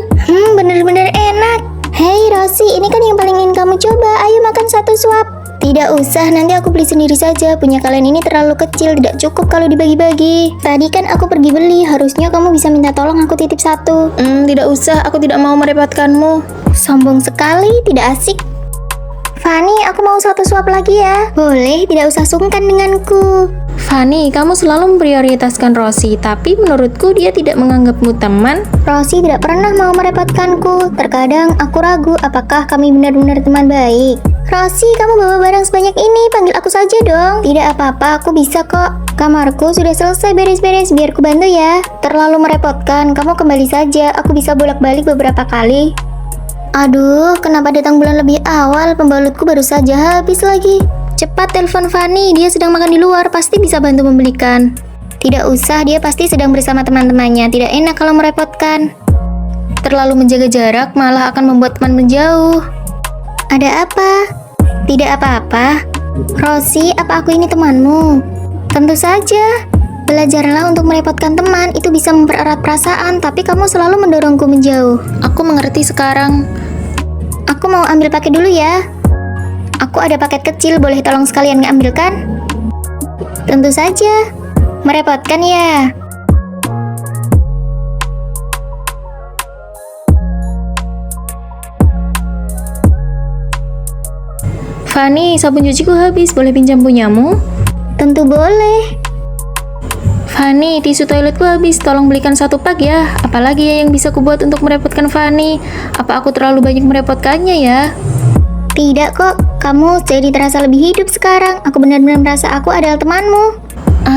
Bener-bener enak. Hei Rosi, ini kan yang paling ingin kamu coba. Ayo makan satu suap. Tidak usah, nanti aku beli sendiri saja. Punya kalian ini terlalu kecil, tidak cukup kalau dibagi-bagi. Tadi kan aku pergi beli, harusnya kamu bisa minta tolong aku titip satu. Tidak usah, aku tidak mau merepotkanmu. Sombong sekali, tidak asik. Fanny, aku mau satu suap lagi ya. Boleh, tidak usah sungkan denganku. Fanny, kamu selalu memprioritaskan Rosi, tapi menurutku dia tidak menganggapmu teman. Rosi tidak pernah mau merepotkanku. Terkadang aku ragu apakah kami benar-benar teman baik. Rosi, kamu bawa barang sebanyak ini, panggil aku saja dong. Tidak apa-apa, aku bisa kok. Kamarku sudah selesai beres-beres, biar ku bantu ya. Terlalu merepotkan, kamu kembali saja. Aku bisa bolak-balik beberapa kali. Aduh, kenapa datang bulan lebih awal? Pembalutku baru saja habis lagi. Cepat telepon Fanny, dia sedang makan di luar, pasti bisa bantu membelikan. Tidak usah, dia pasti sedang bersama teman-temannya. Tidak enak kalau merepotkan. Terlalu menjaga jarak malah akan membuat teman menjauh. Ada apa? Tidak apa-apa. Rosi, apa aku ini temanmu? Tentu saja. Belajarlah untuk merepotkan teman, itu bisa mempererat perasaan, tapi kamu selalu mendorongku menjauh. Aku mengerti sekarang. Aku mau ambil paket dulu ya. Aku ada paket kecil, boleh tolong sekalian ngambilkan? Tentu saja. Merepotkan ya. Fanny, sabun cuciku habis, boleh pinjam punyamu? Tentu boleh. Fanny, tisu toiletku habis, tolong belikan 1 pak ya. Apalagi ya yang bisa kubuat untuk merepotkan Fanny? Apa aku terlalu banyak merepotkannya ya? Tidak kok, kamu jadi terasa lebih hidup sekarang. Aku benar-benar merasa aku adalah temanmu.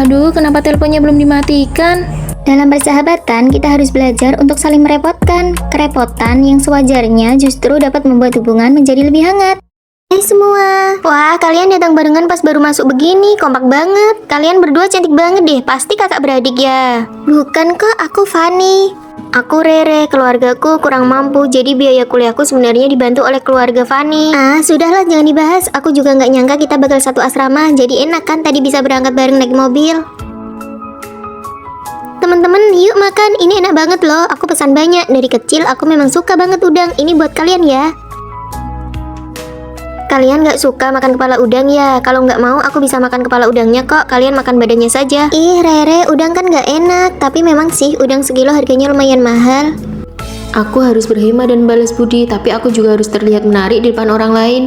Aduh, kenapa teleponnya belum dimatikan? Dalam persahabatan, kita harus belajar untuk saling merepotkan. Kerepotan yang sewajarnya justru dapat membuat hubungan menjadi lebih hangat. Hai semua. Wah, kalian datang barengan pas baru masuk begini, kompak banget. Kalian berdua cantik banget deh, pasti kakak beradik ya. Bukan kok, aku Fanny. Aku Rere, keluargaku kurang mampu, jadi biaya kuliahku sebenarnya dibantu oleh keluarga Fani. Ah, sudahlah jangan dibahas. Aku juga nggak nyangka kita bakal satu asrama, jadi enak kan tadi bisa berangkat bareng naik mobil. Teman-teman, yuk makan. Ini enak banget loh. Aku pesan banyak. Dari kecil aku memang suka banget udang. Ini buat kalian ya. Kalian nggak suka makan kepala udang ya? Kalau nggak mau, aku bisa makan kepala udangnya kok. Kalian makan badannya saja. Ih, Rere, udang kan nggak enak. Tapi memang sih, udang sekilo harganya lumayan mahal. Aku harus berhemat dan balas budi, tapi aku juga harus terlihat menarik di depan orang lain.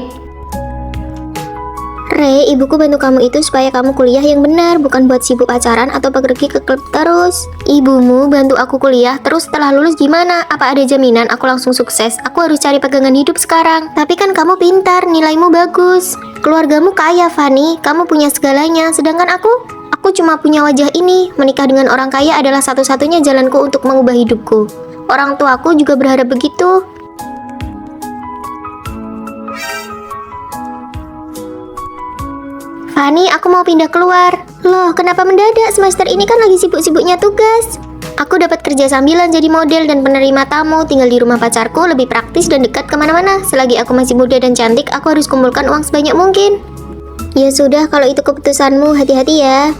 Re, ibuku bantu kamu itu supaya kamu kuliah yang benar, bukan buat sibuk pacaran atau pergi ke klub terus. Ibumu bantu aku kuliah, terus setelah lulus gimana? Apa ada jaminan aku langsung sukses? Aku harus cari pegangan hidup sekarang. Tapi kan kamu pintar, nilaimu bagus. Keluargamu kaya, Fani. Kamu punya segalanya, sedangkan aku cuma punya wajah ini. Menikah dengan orang kaya adalah satu-satunya jalanku untuk mengubah hidupku. Orang tuaku juga berharap begitu. Fani, aku mau pindah keluar. Loh, kenapa mendadak? Semester ini kan lagi sibuk-sibuknya tugas. Aku dapat kerja sambilan jadi model dan penerima tamu. Tinggal di rumah pacarku lebih praktis dan dekat kemana-mana. Selagi aku masih muda dan cantik, aku harus kumpulkan uang sebanyak mungkin. Ya sudah, kalau itu keputusanmu, hati-hati ya.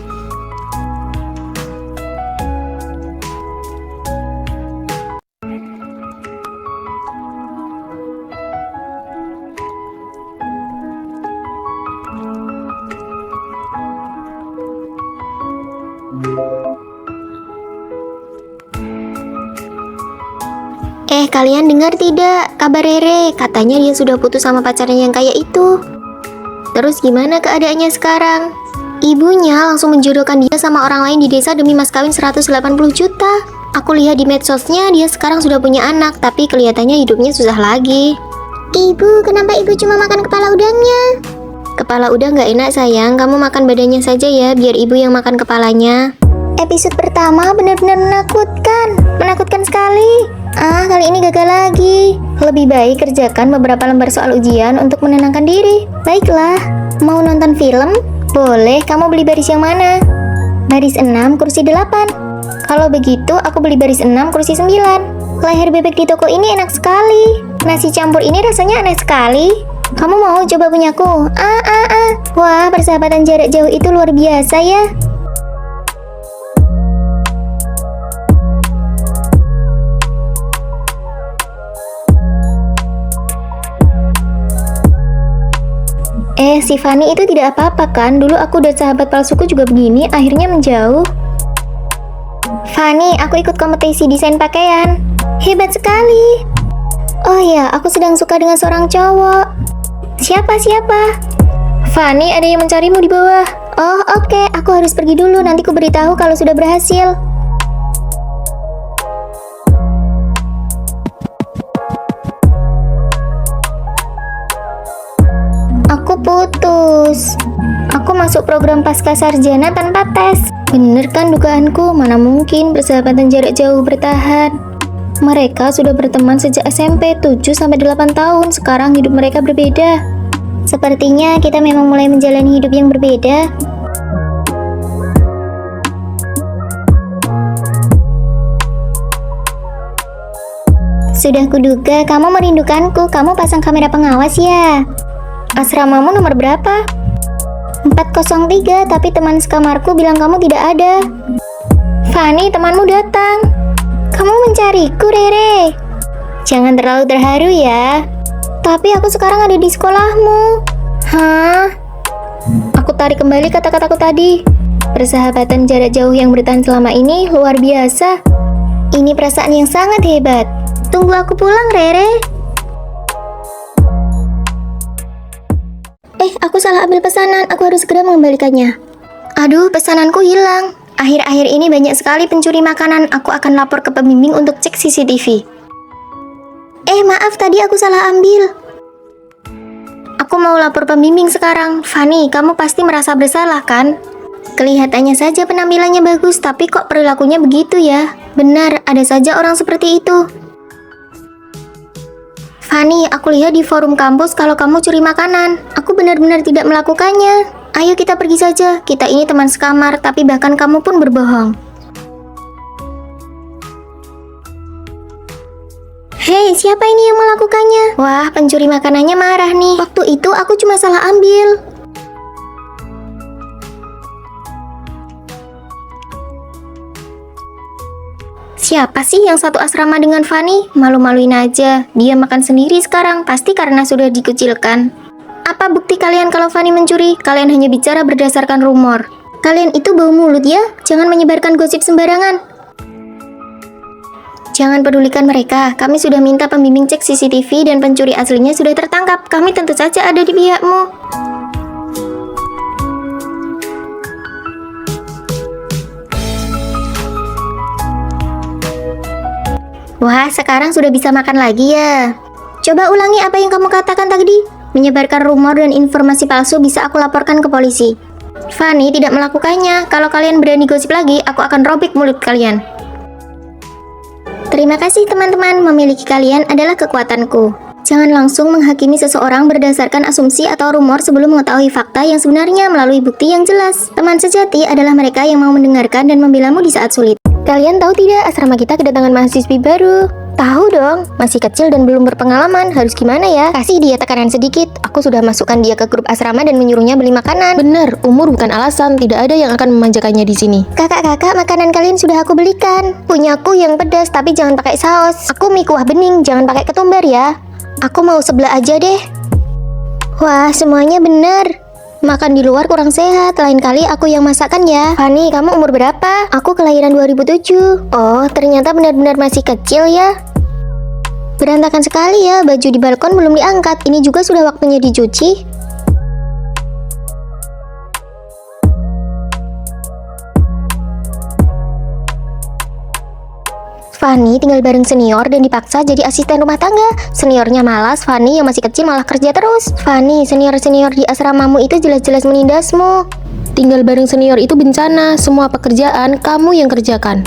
Kalian dengar tidak? Kabar Rere, katanya dia sudah putus sama pacarnya yang kaya itu. Terus gimana keadaannya sekarang? Ibunya langsung menjodohkan dia sama orang lain di desa demi mas kawin 180 juta. Aku lihat di medsosnya dia sekarang sudah punya anak, tapi kelihatannya hidupnya susah lagi. Ibu, kenapa ibu cuma makan kepala udangnya? Kepala udang gak enak sayang, kamu makan badannya saja ya, biar ibu yang makan kepalanya. Episode pertama benar-benar menakutkan sekali. Kali ini gagal lagi. Lebih baik kerjakan beberapa lembar soal ujian untuk menenangkan diri. Baiklah, mau nonton film? Boleh, kamu beli baris yang mana? Baris 6, kursi 8. Kalau begitu, aku beli baris 6, kursi 9. Leher bebek di toko ini enak sekali. Nasi campur ini rasanya aneh sekali. Kamu mau coba punyaku? Wah, persahabatan jarak jauh itu luar biasa ya. Si Fani itu tidak apa-apa kan? Dulu aku dan sahabat palsuku juga begini, akhirnya menjauh. Fani, aku ikut kompetisi desain pakaian. Hebat sekali. Oh ya, aku sedang suka dengan seorang cowok. Siapa? Fani, ada yang mencarimu di bawah. Oh, oke. Aku harus pergi dulu, nanti ku beritahu kalau sudah berhasil. Aku putus. Aku masuk program pasca sarjana tanpa tes. Bener kan dugaanku? Mana mungkin persahabatan jarak jauh bertahan. Mereka sudah berteman sejak SMP 7-8 tahun. Sekarang hidup mereka berbeda. Sepertinya kita memang mulai menjalani hidup yang berbeda. Sudah kuduga kamu merindukanku. Kamu pasang kamera pengawas ya? Asramamu nomor berapa? 403, tapi teman sekamarku bilang kamu tidak ada. Fani, temanmu datang. Kamu mencariku, Rere. Jangan terlalu terharu ya. Tapi aku sekarang ada di sekolahmu. Hah? Aku tarik kembali kata-kataku tadi. Persahabatan jarak jauh yang bertahan selama ini luar biasa. Ini perasaan yang sangat hebat. Tunggu aku pulang, Rere. Aku salah ambil pesanan, aku harus segera mengembalikannya. Aduh, pesananku hilang. Akhir-akhir ini banyak sekali pencuri makanan. Aku akan lapor ke pembimbing untuk cek CCTV. Maaf, tadi aku salah ambil. Aku mau lapor pembimbing sekarang. Fani, kamu pasti merasa bersalah kan? Kelihatannya saja penampilannya bagus, tapi kok perilakunya begitu ya? Benar, ada saja orang seperti itu. Fani, aku lihat di forum kampus kalau kamu curi makanan. Aku benar-benar tidak melakukannya. Ayo kita pergi saja. Kita ini teman sekamar, tapi bahkan kamu pun berbohong. Hei, siapa ini yang melakukannya? Wah, pencuri makanannya marah nih. Waktu itu aku cuma salah ambil. Siapa sih yang satu asrama dengan Fanny? Malu-maluin aja. Dia makan sendiri sekarang, pasti karena sudah dikucilkan. Apa bukti kalian kalau Fanny mencuri? Kalian hanya bicara berdasarkan rumor. Kalian itu bau mulut ya? Jangan menyebarkan gosip sembarangan. Jangan pedulikan mereka. Kami sudah minta pembimbing cek CCTV dan pencuri aslinya sudah tertangkap. Kami tentu saja ada di pihakmu. Wah, sekarang sudah bisa makan lagi ya. Coba ulangi apa yang kamu katakan tadi. Menyebarkan rumor dan informasi palsu bisa aku laporkan ke polisi. Fanny tidak melakukannya. Kalau kalian berani gosip lagi, aku akan robek mulut kalian. Terima kasih teman-teman, memiliki kalian adalah kekuatanku. Jangan langsung menghakimi seseorang berdasarkan asumsi atau rumor sebelum mengetahui fakta yang sebenarnya melalui bukti yang jelas. Teman sejati adalah mereka yang mau mendengarkan dan membelamu di saat sulit. Kalian tahu tidak, asrama kita kedatangan mahasiswi baru? Tahu dong, masih kecil dan belum berpengalaman. Harus gimana ya? Kasih dia tekanan sedikit. Aku sudah masukkan dia ke grup asrama dan menyuruhnya beli makanan. Bener, umur bukan alasan. Tidak ada yang akan memanjakannya di sini. Kakak-kakak, makanan kalian sudah aku belikan. Punyaku yang pedas, tapi jangan pakai saus. Aku mie kuah bening, jangan pakai ketumbar ya. Aku mau sebelah aja deh. Wah, semuanya bener. Makan di luar kurang sehat, lain kali aku yang masakan ya. Fanny, kamu umur berapa? Aku kelahiran 2007. Oh, ternyata benar-benar masih kecil ya. Berantakan sekali ya, baju di balkon belum diangkat. Ini juga sudah waktunya dicuci. Fanny tinggal bareng senior dan dipaksa jadi asisten rumah tangga. Seniornya malas, Fanny yang masih kecil malah kerja terus. Fanny, senior-senior di asramamu itu jelas-jelas menindasmu. Tinggal bareng senior itu bencana. Semua pekerjaan kamu yang kerjakan.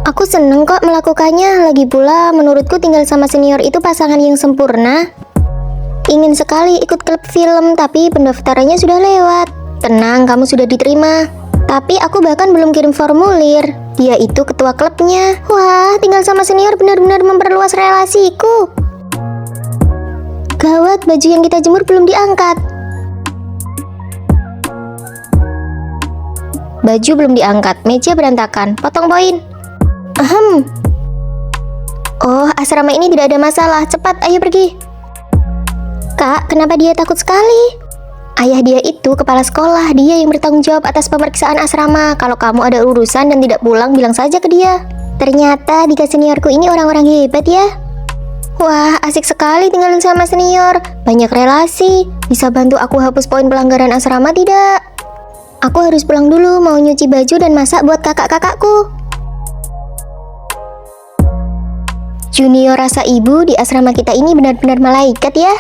Aku seneng kok melakukannya. Lagi pula, menurutku tinggal sama senior itu pasangan yang sempurna. Ingin sekali ikut klub film, tapi pendaftarannya sudah lewat. Tenang, kamu sudah diterima. Tapi aku bahkan belum kirim formulir. Dia itu ketua klubnya. Wah, tinggal sama senior benar-benar memperluas relasiku. Gawat, baju yang kita jemur belum diangkat. Baju belum diangkat, meja berantakan. Potong poin. Ahem. Oh, asrama ini tidak ada masalah. Cepat, ayo pergi. Kak, kenapa dia takut sekali? Ayah dia itu kepala sekolah, dia yang bertanggung jawab atas pemeriksaan asrama. Kalau kamu ada urusan dan tidak pulang, bilang saja ke dia. Ternyata tiga seniorku ini orang-orang hebat ya. Wah, asik sekali tinggalin sama senior. Banyak relasi. Bisa bantu aku hapus poin pelanggaran asrama tidak? Aku harus pulang dulu, mau nyuci baju dan masak buat kakak-kakakku. Junior rasa ibu di asrama kita ini benar-benar malaikat ya.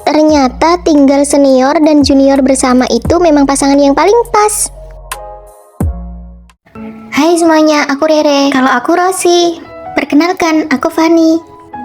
Ternyata tinggal senior dan junior bersama itu memang pasangan yang paling pas. Hai semuanya, aku Rere. Kalau aku Rosi. Perkenalkan, aku Fanny.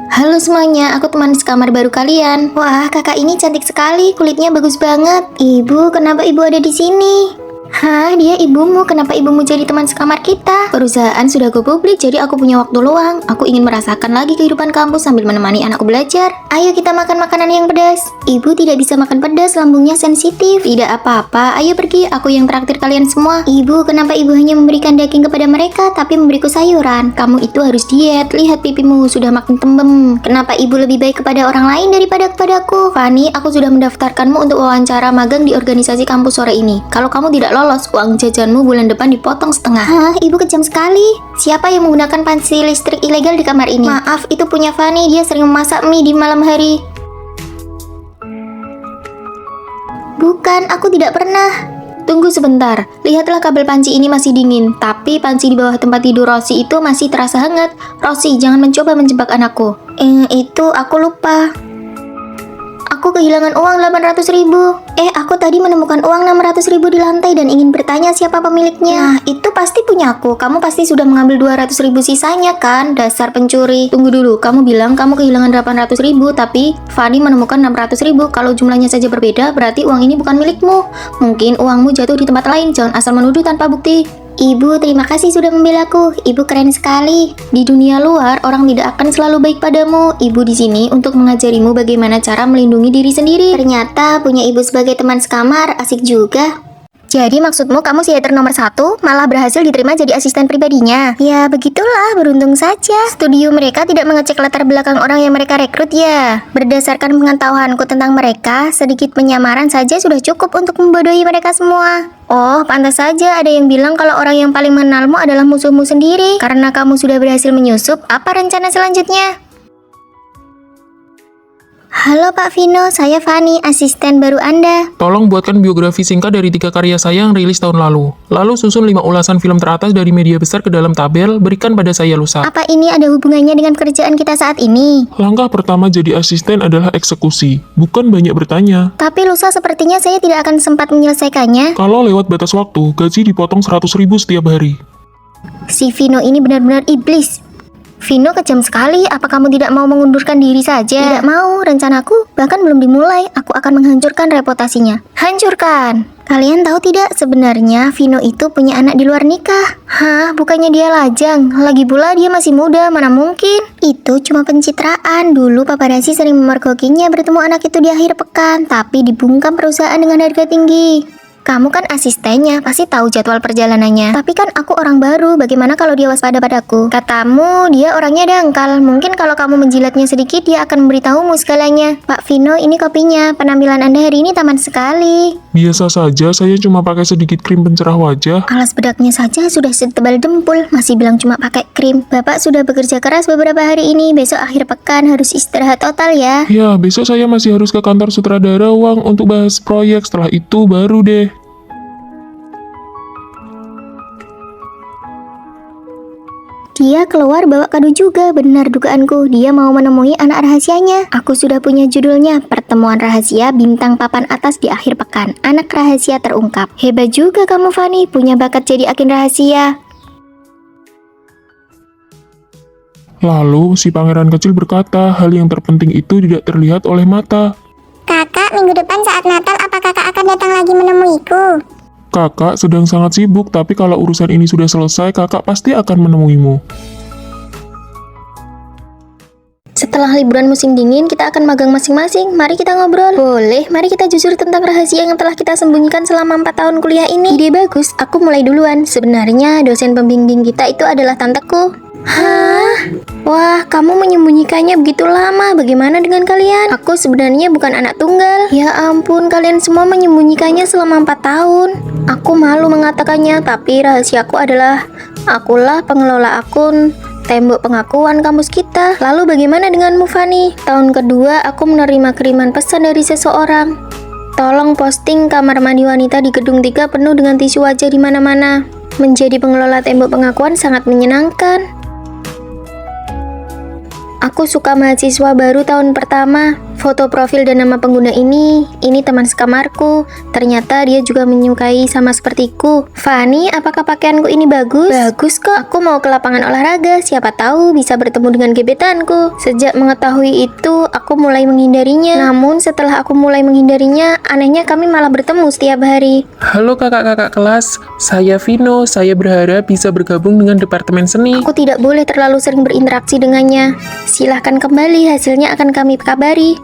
Halo semuanya, aku teman sekamar baru kalian. Wah, kakak ini cantik sekali, kulitnya bagus banget. Ibu, kenapa ibu ada di sini? Hah, dia ibumu. Kenapa ibumu jadi teman sekamar kita? Perusahaan sudah go publik, jadi aku punya waktu luang. Aku ingin merasakan lagi kehidupan kampus sambil menemani anakku belajar. Ayo kita makan makanan yang pedas. Ibu tidak bisa makan pedas, lambungnya sensitif. Tidak apa-apa, ayo pergi. Aku yang traktir kalian semua. Ibu, kenapa ibu hanya memberikan daging kepada mereka, tapi memberiku sayuran? Kamu itu harus diet. Lihat pipimu, sudah makin tembem. Kenapa ibu lebih baik kepada orang lain daripada kepadaku? Fanny, aku sudah mendaftarkanmu untuk wawancara magang di organisasi kampus sore ini. Kalau kamu tidak lolos, uang jajanmu bulan depan dipotong setengah. Hah, ibu kejam sekali. Siapa yang menggunakan panci listrik ilegal di kamar ini? Maaf, itu punya Fanny. Dia sering memasak mie di malam hari. Bukan, aku tidak pernah. Tunggu sebentar, lihatlah kabel panci ini masih dingin. Tapi panci di bawah tempat tidur Rosi itu masih terasa hangat. Rosi, jangan mencoba menjebak anakku. Itu aku lupa. Aku kehilangan uang 800.000. Aku tadi menemukan uang 600.000 di lantai dan ingin bertanya siapa pemiliknya. Nah, itu pasti punyaku. Kamu pasti sudah mengambil 200.000 sisanya kan? Dasar pencuri. Tunggu dulu, kamu bilang kamu kehilangan 800.000, tapi Fanny menemukan 600.000. Kalau jumlahnya saja berbeda, berarti uang ini bukan milikmu. Mungkin uangmu jatuh di tempat lain. Jangan asal menuduh tanpa bukti. Ibu, terima kasih sudah membelaku. Ibu keren sekali. Di dunia luar, orang tidak akan selalu baik padamu. Ibu di sini untuk mengajarimu bagaimana cara melindungi diri sendiri. Ternyata punya ibu sebagai teman sekamar, asik juga. Jadi maksudmu kamu theater nomor 1 malah berhasil diterima jadi asisten pribadinya? Ya begitulah, beruntung saja. Studio mereka tidak mengecek latar belakang orang yang mereka rekrut ya. Berdasarkan pengetahuanku tentang mereka, sedikit penyamaran saja sudah cukup untuk membodohi mereka semua. Oh, pantas saja ada yang bilang kalau orang yang paling mengenalmu adalah musuhmu sendiri. Karena kamu sudah berhasil menyusup, apa rencana selanjutnya? Halo Pak Vino, saya Fani, asisten baru Anda. Tolong buatkan biografi singkat dari 3 karya saya yang rilis tahun lalu. Lalu susun 5 ulasan film teratas dari media besar ke dalam tabel, berikan pada saya lusa. Apa ini ada hubungannya dengan pekerjaan kita saat ini? Langkah pertama jadi asisten adalah eksekusi, bukan banyak bertanya. Tapi lusa sepertinya saya tidak akan sempat menyelesaikannya. Kalau lewat batas waktu, gaji dipotong 100.000 setiap hari. Si Vino ini benar-benar iblis. Vino kejam sekali, apa kamu tidak mau mengundurkan diri saja? Tidak mau, rencanaku bahkan belum dimulai. Aku akan menghancurkan reputasinya. Hancurkan! Kalian tahu tidak, sebenarnya Vino itu punya anak di luar nikah. Hah, bukannya dia lajang? Lagi pula dia masih muda, mana mungkin? Itu cuma pencitraan. Dulu paparazzi sering memergokinya bertemu anak itu di akhir pekan, tapi dibungkam perusahaan dengan harga tinggi. Kamu kan asistennya, pasti tahu jadwal perjalanannya. Tapi kan aku orang baru, bagaimana kalau dia waspada padaku? Katamu, dia orangnya dangkal. Mungkin kalau kamu menjilatnya sedikit, dia akan memberitahumu segalanya. Pak Vino, ini kopinya. Penampilan Anda hari ini taman sekali. Biasa saja, saya cuma pakai sedikit krim pencerah wajah. Alas bedaknya saja sudah setebal dempul, masih bilang cuma pakai krim. Bapak sudah bekerja keras beberapa hari ini, besok akhir pekan harus istirahat total ya. Ya, besok saya masih harus ke kantor sutradara uang untuk bahas proyek. Setelah itu baru deh. Dia keluar bawa kado juga, benar dugaanku. Dia mau menemui anak rahasianya. Aku sudah punya judulnya, Pertemuan Rahasia Bintang Papan Atas di Akhir Pekan. Anak rahasia terungkap. Hebat juga kamu Fani, punya bakat jadi agen rahasia. Lalu, si pangeran kecil berkata, hal yang terpenting itu tidak terlihat oleh mata. Kakak, minggu depan saat Natal apa kakak akan datang lagi menemuiku? Kakak sedang sangat sibuk, tapi kalau urusan ini sudah selesai, kakak pasti akan menemuimu. Setelah liburan musim dingin, kita akan magang masing-masing. Mari kita ngobrol. Boleh, mari kita jujur tentang rahasia yang telah kita sembunyikan selama 4 tahun kuliah ini. Ide bagus, aku mulai duluan. Sebenarnya dosen pembimbing kita itu adalah tanteku. Hah? Wah, kamu menyembunyikannya begitu lama. Bagaimana dengan kalian? Aku sebenarnya bukan anak tunggal. Ya ampun, kalian semua menyembunyikannya selama 4 tahun. Aku malu mengatakannya, tapi rahasiaku adalah akulah pengelola akun tembok pengakuan kampus kita. Lalu bagaimana denganmu, Fani? Tahun kedua, aku menerima kiriman pesan dari seseorang. Tolong posting kamar mandi wanita di gedung 3 penuh dengan tisu wajah di mana-mana. Menjadi pengelola tembok pengakuan sangat menyenangkan. Aku suka mahasiswa baru tahun pertama. Foto profil dan nama pengguna ini teman sekamarku. Ternyata dia juga menyukai sama sepertiku. Fani, apakah pakaianku ini bagus? Bagus kok. Aku mau ke lapangan olahraga. Siapa tahu bisa bertemu dengan gebetanku. Sejak mengetahui itu, aku mulai menghindarinya. Namun setelah aku mulai menghindarinya, anehnya kami malah bertemu setiap hari. Halo kakak-kakak kelas, saya Vino. Saya berharap bisa bergabung dengan Departemen Seni. Aku tidak boleh terlalu sering berinteraksi dengannya. Silahkan kembali, hasilnya akan kami kabari.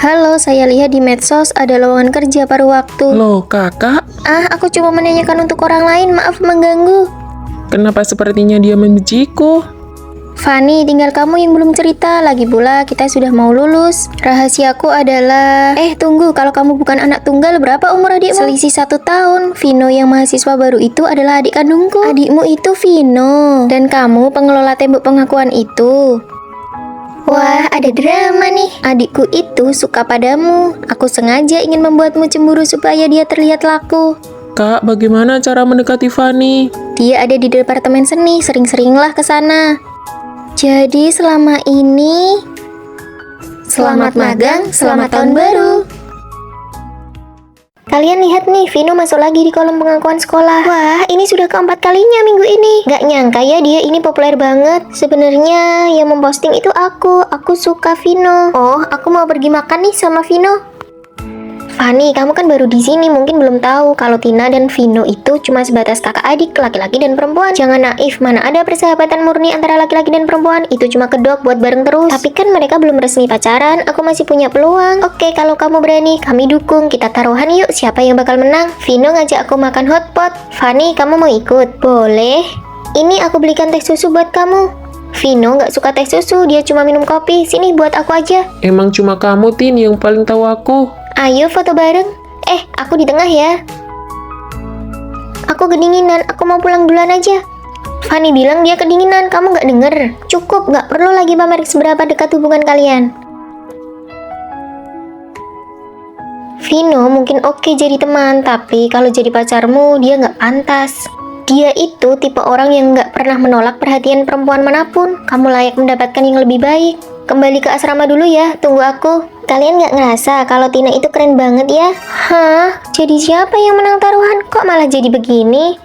Halo, saya lihat di medsos ada lowongan kerja paruh waktu. Loh kakak, Aku cuma menanyakan untuk orang lain, maaf mengganggu. kenapa sepertinya dia membenciku? Fani, tinggal kamu yang belum cerita. Lagi pula kita sudah mau lulus. Rahasiaku adalah... tunggu, kalau kamu bukan anak tunggal, berapa umur adikmu? Selisih 1 tahun. Vino yang mahasiswa baru itu adalah adik kandungku. Adikmu itu Vino. Dan kamu pengelola tembok pengakuan itu. Wah, ada drama nih. Adikku itu suka padamu. Aku sengaja ingin membuatmu cemburu supaya dia terlihat laku. Kak, bagaimana cara mendekati Fani? Dia ada di departemen seni, sering-seringlah ke sana. Jadi selama ini, selamat magang, selamat tahun baru. Kalian lihat nih, Vino masuk lagi di kolom pengakuan sekolah. Wah, ini sudah keempat kalinya minggu ini. Gak nyangka ya dia ini populer banget. Sebenarnya yang memposting itu aku suka Vino. Oh, aku mau pergi makan nih sama Vino. Fanny, kamu kan baru di sini, mungkin belum tahu kalau Tina dan Vino itu cuma sebatas kakak adik, laki-laki dan perempuan. Jangan naif, mana ada persahabatan murni antara laki-laki dan perempuan. Itu cuma kedok buat bareng terus. Tapi kan mereka belum resmi pacaran, aku masih punya peluang. Oke, kalau kamu berani, kami dukung. Kita taruhan yuk, siapa yang bakal menang? Vino ngajak aku makan hotpot. Fanny, kamu mau ikut? Boleh. Ini aku belikan teh susu buat kamu. Vino nggak suka teh susu, dia cuma minum kopi. Sini buat aku aja. Emang cuma kamu, Tin, yang paling tahu aku. Ayo foto bareng. Aku di tengah ya. Aku kedinginan, aku mau pulang duluan aja. Fanny bilang dia kedinginan, kamu nggak denger. Cukup, nggak perlu lagi pamer seberapa dekat hubungan kalian. Vino mungkin oke jadi teman, tapi kalau jadi pacarmu, dia nggak pantas. Dia itu tipe orang yang nggak pernah menolak perhatian perempuan manapun. Kamu layak mendapatkan yang lebih baik. Kembali ke asrama dulu ya, tunggu aku. Kalian nggak ngerasa kalau Tina itu keren banget ya? Hah? Jadi siapa yang menang taruhan? Kok malah jadi begini?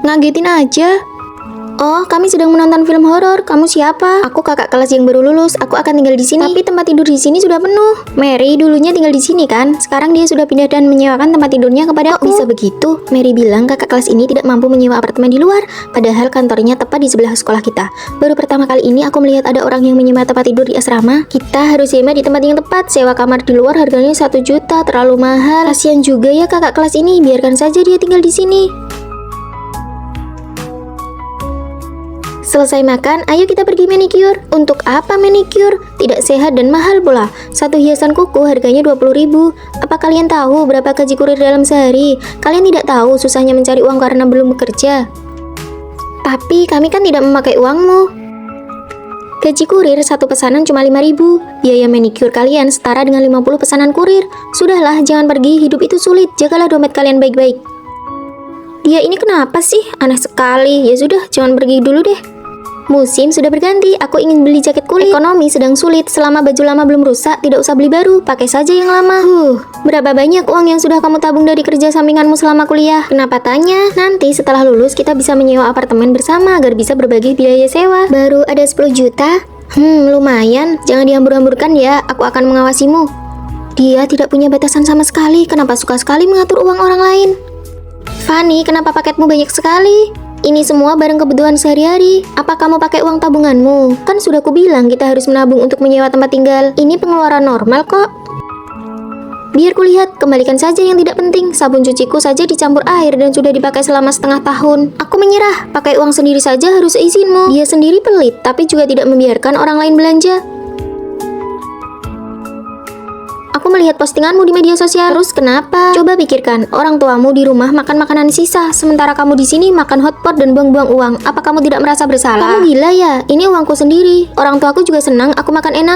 Ngagetin aja. Oh, kami sedang menonton film horor. Kamu siapa? Aku kakak kelas yang baru lulus. Aku akan tinggal di sini. Tapi tempat tidur di sini sudah penuh. Mary dulunya tinggal di sini kan? Sekarang dia sudah pindah dan menyewakan tempat tidurnya kepada aku. Bisa begitu? Mary bilang kakak kelas ini tidak mampu menyewa apartemen di luar. Padahal kantornya tepat di sebelah sekolah kita. Baru pertama kali ini aku melihat ada orang yang menyewa tempat tidur di asrama. Kita harus sewa di tempat yang tepat. Sewa kamar di luar harganya 1 juta. Terlalu mahal. Kasian juga ya kakak kelas ini. Biarkan saja dia tinggal di sini. Selesai makan, ayo kita pergi manicure. Untuk apa manicure? Tidak sehat dan mahal pula. Satu hiasan kuku harganya 20.000. Apa kalian tahu berapa gaji kurir dalam sehari? Kalian tidak tahu susahnya mencari uang karena belum bekerja. Tapi kami kan tidak memakai uangmu. Gaji kurir satu pesanan cuma 5.000. Biaya manicure kalian setara dengan 50 pesanan kurir. Sudahlah, jangan pergi, hidup itu sulit. Jagalah dompet kalian baik-baik. Dia ini kenapa sih? Aneh sekali. Ya sudah, jangan pergi dulu deh. Musim sudah berganti, aku ingin beli jaket kulit. Ekonomi sedang sulit, selama baju lama belum rusak, tidak usah beli baru, pakai saja yang lama. Berapa banyak uang yang sudah kamu tabung dari kerja sampinganmu selama kuliah? Kenapa tanya? Nanti setelah lulus kita bisa menyewa apartemen bersama agar bisa berbagi biaya sewa. Baru ada 10 juta? Lumayan, jangan dihambur-hamburkan ya, aku akan mengawasimu. Dia tidak punya batasan sama sekali, kenapa suka sekali mengatur uang orang lain? Fanny, kenapa paketmu banyak sekali? Ini semua barang kebutuhan sehari-hari. Apa kamu pakai uang tabunganmu? Kan sudah kubilang kita harus menabung untuk menyewa tempat tinggal. Ini pengeluaran normal kok. Biar kulihat, kembalikan saja yang tidak penting. Sabun cuciku saja dicampur air dan sudah dipakai selama setengah tahun. Aku menyerah, pakai uang sendiri saja harus izinmu. Dia sendiri pelit, tapi juga tidak membiarkan orang lain belanja. Aku melihat postinganmu di media sosial. Terus kenapa? Coba pikirkan, orang tuamu di rumah makan makanan sisa, sementara kamu di sini makan hotpot dan buang-buang uang. Apa kamu tidak merasa bersalah? Kamu gila ya? Ini uangku sendiri. Orang tuaku juga senang aku makan enak.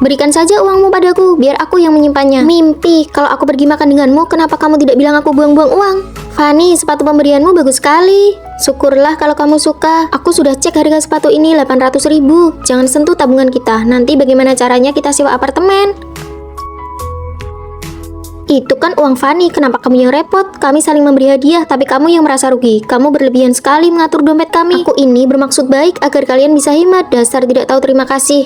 Berikan saja uangmu padaku, biar aku yang menyimpannya. Mimpi, kalau aku pergi makan denganmu, kenapa kamu tidak bilang aku buang-buang uang? Fanny, sepatu pemberianmu bagus sekali. Syukurlah kalau kamu suka. Aku sudah cek harga sepatu ini 800.000. Jangan sentuh tabungan kita. Nanti bagaimana caranya kita sewa apartemen? Itu kan uang Fanny, kenapa kamu yang repot? Kami saling memberi hadiah, tapi kamu yang merasa rugi. Kamu berlebihan sekali mengatur dompet kami. Aku ini bermaksud baik agar kalian bisa hemat. Dasar tidak tahu terima kasih.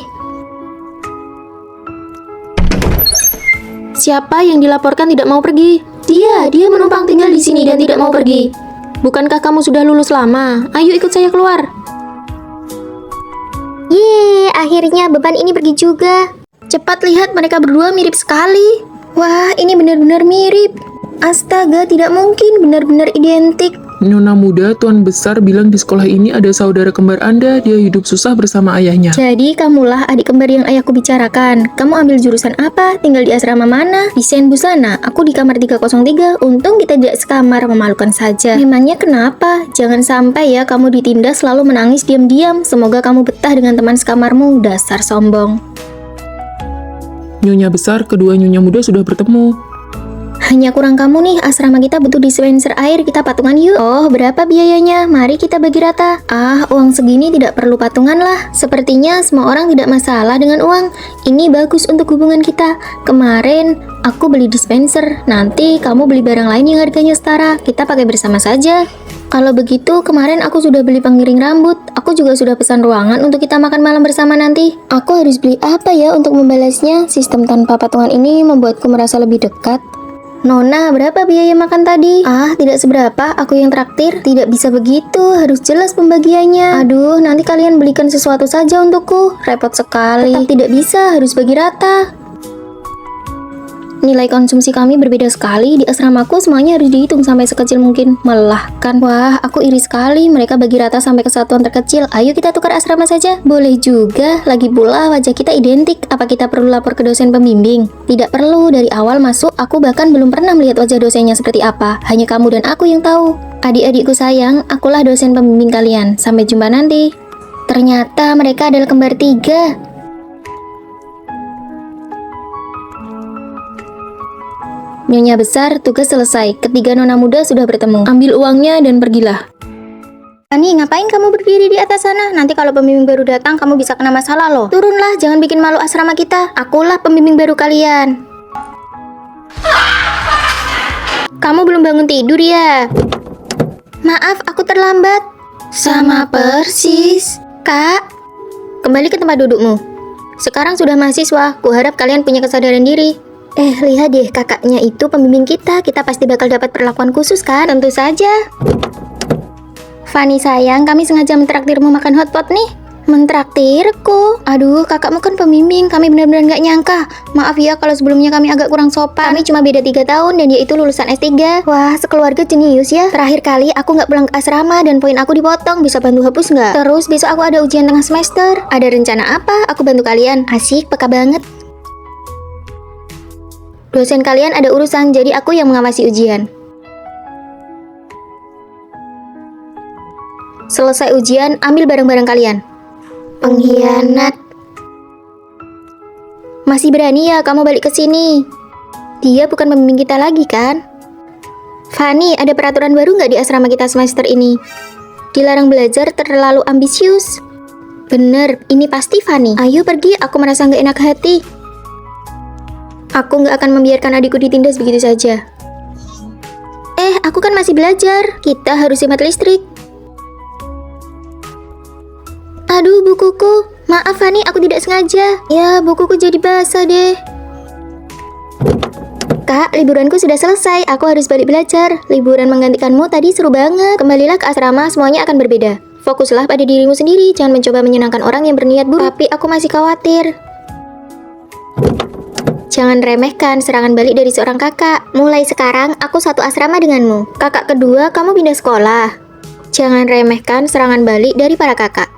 Siapa yang dilaporkan tidak mau pergi? Dia menumpang tinggal di sini dan tidak mau pergi. Bukankah kamu sudah lulus lama? Ayo ikut saya keluar. Yeay, akhirnya beban ini pergi juga. Cepat lihat, mereka berdua mirip sekali. Wah, ini benar-benar mirip. Astaga, tidak mungkin, benar-benar identik. Nona muda, Tuan Besar bilang di sekolah ini ada saudara kembar Anda, dia hidup susah bersama ayahnya. Jadi, kamulah adik kembar yang ayahku bicarakan. Kamu ambil jurusan apa? Tinggal di asrama mana? Desain busana. Aku di kamar 303. Untung kita tidak sekamar, memalukan saja. Memangnya kenapa? Jangan sampai ya kamu ditindas lalu menangis diam-diam. Semoga kamu betah dengan teman sekamarmu. Dasar sombong. Nyonya Besar, kedua nyonya muda sudah bertemu. Hanya kurang kamu nih, asrama kita butuh dispenser air, kita patungan yuk. Oh, berapa biayanya? Mari kita bagi rata. Uang segini tidak perlu patungan lah. Sepertinya semua orang tidak masalah dengan uang. Ini bagus untuk hubungan kita. Kemarin aku beli dispenser, nanti kamu beli barang lain yang harganya setara. Kita pakai bersama saja. Kalau begitu, kemarin aku sudah beli pengiring rambut. Aku juga sudah pesan ruangan untuk kita makan malam bersama nanti. Aku harus beli apa ya untuk membalasnya? Sistem tanpa patungan ini membuatku merasa lebih dekat. Nona, berapa biaya makan tadi? Ah, tidak seberapa, aku yang traktir. Tidak bisa begitu, harus jelas pembagiannya. Aduh, nanti kalian belikan sesuatu saja untukku. Repot sekali. Tetap tidak bisa, harus bagi rata. Nilai konsumsi kami berbeda sekali. Di asramaku semuanya harus dihitung sampai sekecil mungkin. Melelahkan. Wah, aku iri sekali. Mereka bagi rata sampai kesatuan terkecil. Ayo kita tukar asrama saja. Boleh juga. Lagi pula wajah kita identik. Apa kita perlu lapor ke dosen pembimbing? Tidak perlu. Dari awal masuk, aku bahkan belum pernah melihat wajah dosennya seperti apa. Hanya kamu dan aku yang tahu. Adik-adikku sayang, akulah dosen pembimbing kalian. Sampai jumpa nanti. Ternyata mereka adalah kembar 3. Nyonya besar, tugas selesai. Ketiga nona muda sudah bertemu. Ambil uangnya dan pergilah. Ani, ngapain kamu berdiri di atas sana? Nanti kalau pembimbing baru datang, kamu bisa kena masalah loh. Turunlah, jangan bikin malu asrama kita. Akulah pembimbing baru kalian. Kamu belum bangun tidur ya? Maaf, aku terlambat. Sama persis. Kak, kembali ke tempat dudukmu. Sekarang sudah mahasiswa, kuharap kalian punya kesadaran diri. Lihat deh, kakaknya itu pembimbing kita. Kita pasti bakal dapat perlakuan khusus kan? Tentu saja. Fanny sayang, kami sengaja mentraktirmu makan hotpot nih. Mentraktirku? Aduh, kakakmu kan pembimbing. Kami benar-benar gak nyangka. Maaf ya kalau sebelumnya kami agak kurang sopan. Kami cuma beda 3 tahun dan dia itu lulusan S3. Wah, sekeluarga jenius ya. Terakhir kali aku gak pulang ke asrama dan poin aku dipotong. Bisa bantu hapus gak? Terus besok aku ada ujian tengah semester. Ada rencana apa? Aku bantu kalian. Asik, peka banget. Dosen kalian ada urusan, jadi aku yang mengawasi ujian. Selesai ujian, ambil barang-barang kalian. Pengkhianat. Masih berani ya kamu balik ke sini? Dia bukan pembimbing kita lagi kan? Fanny, ada peraturan baru nggak di asrama kita semester ini? Dilarang belajar terlalu ambisius. Bener, ini pasti Fanny. Ayo pergi, aku merasa nggak enak hati. Aku nggak akan membiarkan adikku ditindas begitu saja. Aku kan masih belajar. Kita harus hemat listrik. Aduh, bukuku. Maaf, Fanny, aku tidak sengaja. Ya, bukuku jadi basah deh. Kak, liburanku sudah selesai. Aku harus balik belajar. Liburan menggantikanmu tadi seru banget. Kembalilah ke asrama, semuanya akan berbeda. Fokuslah pada dirimu sendiri. Jangan mencoba menyenangkan orang yang berniat buruk. Tapi aku masih khawatir. Jangan remehkan serangan balik dari seorang kakak. Mulai sekarang, aku satu asrama denganmu. Kakak kedua, kamu pindah sekolah. Jangan remehkan serangan balik dari para kakak.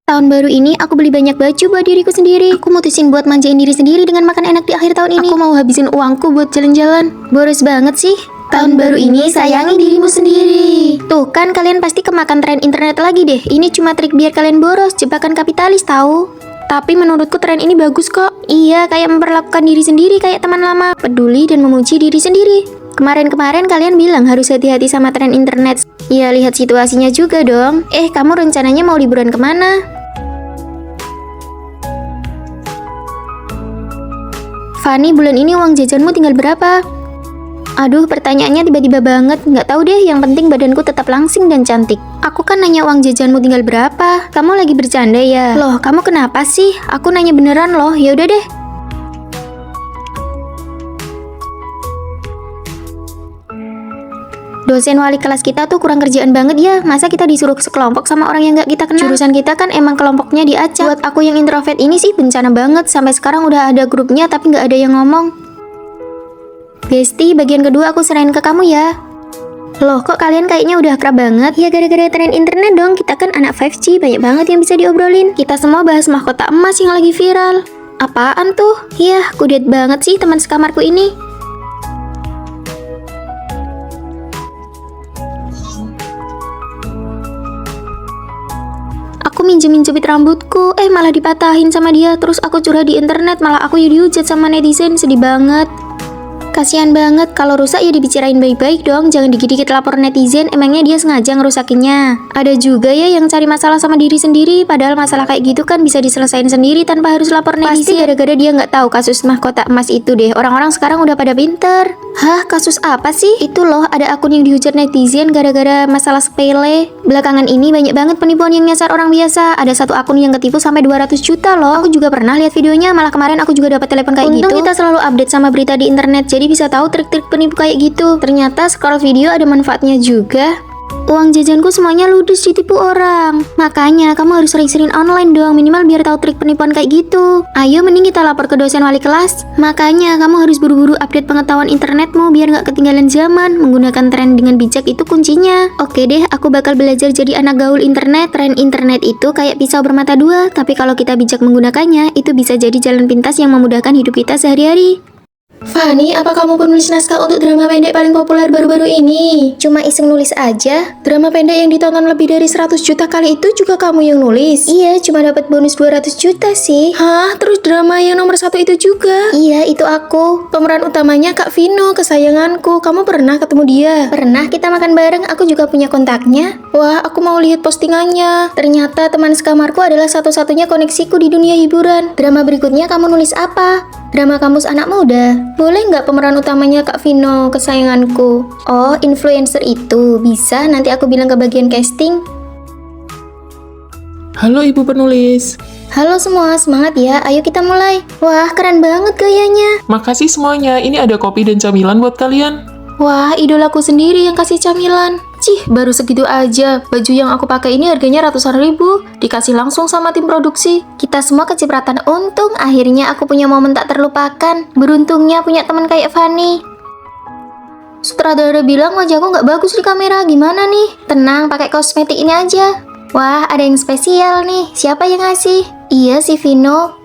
Tahun baru ini, aku beli banyak baju buat diriku sendiri. Aku mutusin buat manjain diri sendiri dengan makan enak di akhir tahun ini. Aku mau habisin uangku buat jalan-jalan. Boros banget sih. Tahun baru ini, sayangi dirimu sendiri. Tuh kan, kalian pasti kemakan tren internet lagi deh. Ini cuma trik biar kalian boros, jebakan kapitalis tahu. Tapi menurutku tren ini bagus kok. Iya, kayak memperlakukan diri sendiri kayak teman lama. Peduli dan memuji diri sendiri. Kemarin-kemarin kalian bilang harus hati-hati sama tren internet. Ya, lihat situasinya juga dong. Kamu rencananya mau liburan kemana? Fanny, bulan ini uang jajanmu tinggal berapa? Aduh, pertanyaannya tiba-tiba banget. Nggak tahu deh, yang penting badanku tetap langsing dan cantik. Aku kan nanya uang jajanmu tinggal berapa. Kamu lagi bercanda ya? Loh, kamu kenapa sih? Aku nanya beneran loh. Yaudah deh. Dosen wali kelas kita tuh kurang kerjaan banget ya. Masa kita disuruh sekelompok sama orang yang nggak kita kenal? Jurusan kita kan emang kelompoknya diacak. Buat aku yang introvert ini sih bencana banget. Sampai sekarang udah ada grupnya tapi nggak ada yang ngomong. Besti, bagian kedua aku serahin ke kamu ya. Loh, kok kalian kayaknya udah akrab banget? Ya gara-gara tren internet dong, kita kan anak 5G, banyak banget yang bisa diobrolin. Kita semua bahas mahkota emas yang lagi viral. Apaan tuh? Yah, kudet banget sih teman sekamarku ini. Aku minjemin jepit rambutku, malah dipatahin sama dia. Terus aku curhat di internet, malah aku dihujat sama netizen, sedih banget. kasihan banget. Kalau rusak ya dibicarain baik-baik dong. Jangan dikit-dikit lapor netizen, emangnya dia sengaja ngerusakinnya. Ada juga ya yang cari masalah sama diri sendiri, padahal masalah kayak gitu kan bisa diselesain sendiri tanpa harus lapor netizen. Pasti gara-gara dia nggak tahu kasus mahkota emas itu deh. Orang-orang sekarang udah pada pinter. Hah, kasus apa sih? Itu loh, ada akun yang dihujat netizen gara-gara masalah sepele. Belakangan ini banyak banget penipuan yang nyasar orang biasa. Ada satu akun yang ketipu sampai 200 juta loh. Aku juga pernah lihat videonya, malah kemarin aku juga dapat telepon kayak gitu. Untung kita selalu update sama berita di internet, jadi bisa tahu trik-trik penipu kayak gitu. Ternyata scroll video ada manfaatnya juga. Uang jajanku semuanya ludes ditipu orang. Makanya kamu harus sering-sering online dong, minimal biar tahu trik penipuan kayak gitu. Ayo mending kita lapor ke dosen wali kelas. Makanya kamu harus buru-buru update pengetahuan internetmu biar nggak ketinggalan zaman. Menggunakan tren dengan bijak itu kuncinya. Oke deh, aku bakal belajar jadi anak gaul internet. Tren internet itu kayak pisau bermata dua, tapi kalau kita bijak menggunakannya, itu bisa jadi jalan pintas yang memudahkan hidup kita sehari-hari. Fanny, apa kamu penulis naskah untuk drama pendek paling populer baru-baru ini? Cuma iseng nulis aja. Drama pendek yang ditonton lebih dari 100 juta kali itu juga kamu yang nulis? Iya, cuma dapat bonus 200 juta sih. Hah? Terus drama yang nomor 1 itu juga? Iya, itu aku. Pemeran utamanya Kak Vino, kesayanganku. Kamu pernah ketemu dia? Pernah, kita makan bareng. Aku juga punya kontaknya. Wah, aku mau lihat postingannya. Ternyata teman sekamarku adalah satu-satunya koneksiku di dunia hiburan. Drama berikutnya kamu nulis apa? Drama kampus anak muda. Boleh nggak pemeran utamanya Kak Vino, kesayanganku? Oh, influencer itu. Bisa, nanti aku bilang ke bagian casting. Halo Ibu penulis. Halo semua, semangat ya. Ayo kita mulai. Wah, keren banget gayanya. Makasih semuanya, ini ada kopi dan camilan buat kalian. Wah, idolaku sendiri yang kasih camilan. Cih, baru segitu aja. Baju yang aku pakai ini harganya ratusan ribu. Dikasih langsung sama tim produksi. Kita semua kecipratan untung. Akhirnya aku punya momen tak terlupakan. Beruntungnya punya teman kayak Fanny. Sutradara bilang wajahku nggak bagus di kamera. Gimana nih? Tenang, pakai kosmetik ini aja. Wah, ada yang spesial nih. Siapa yang ngasih? Iya, si Vino.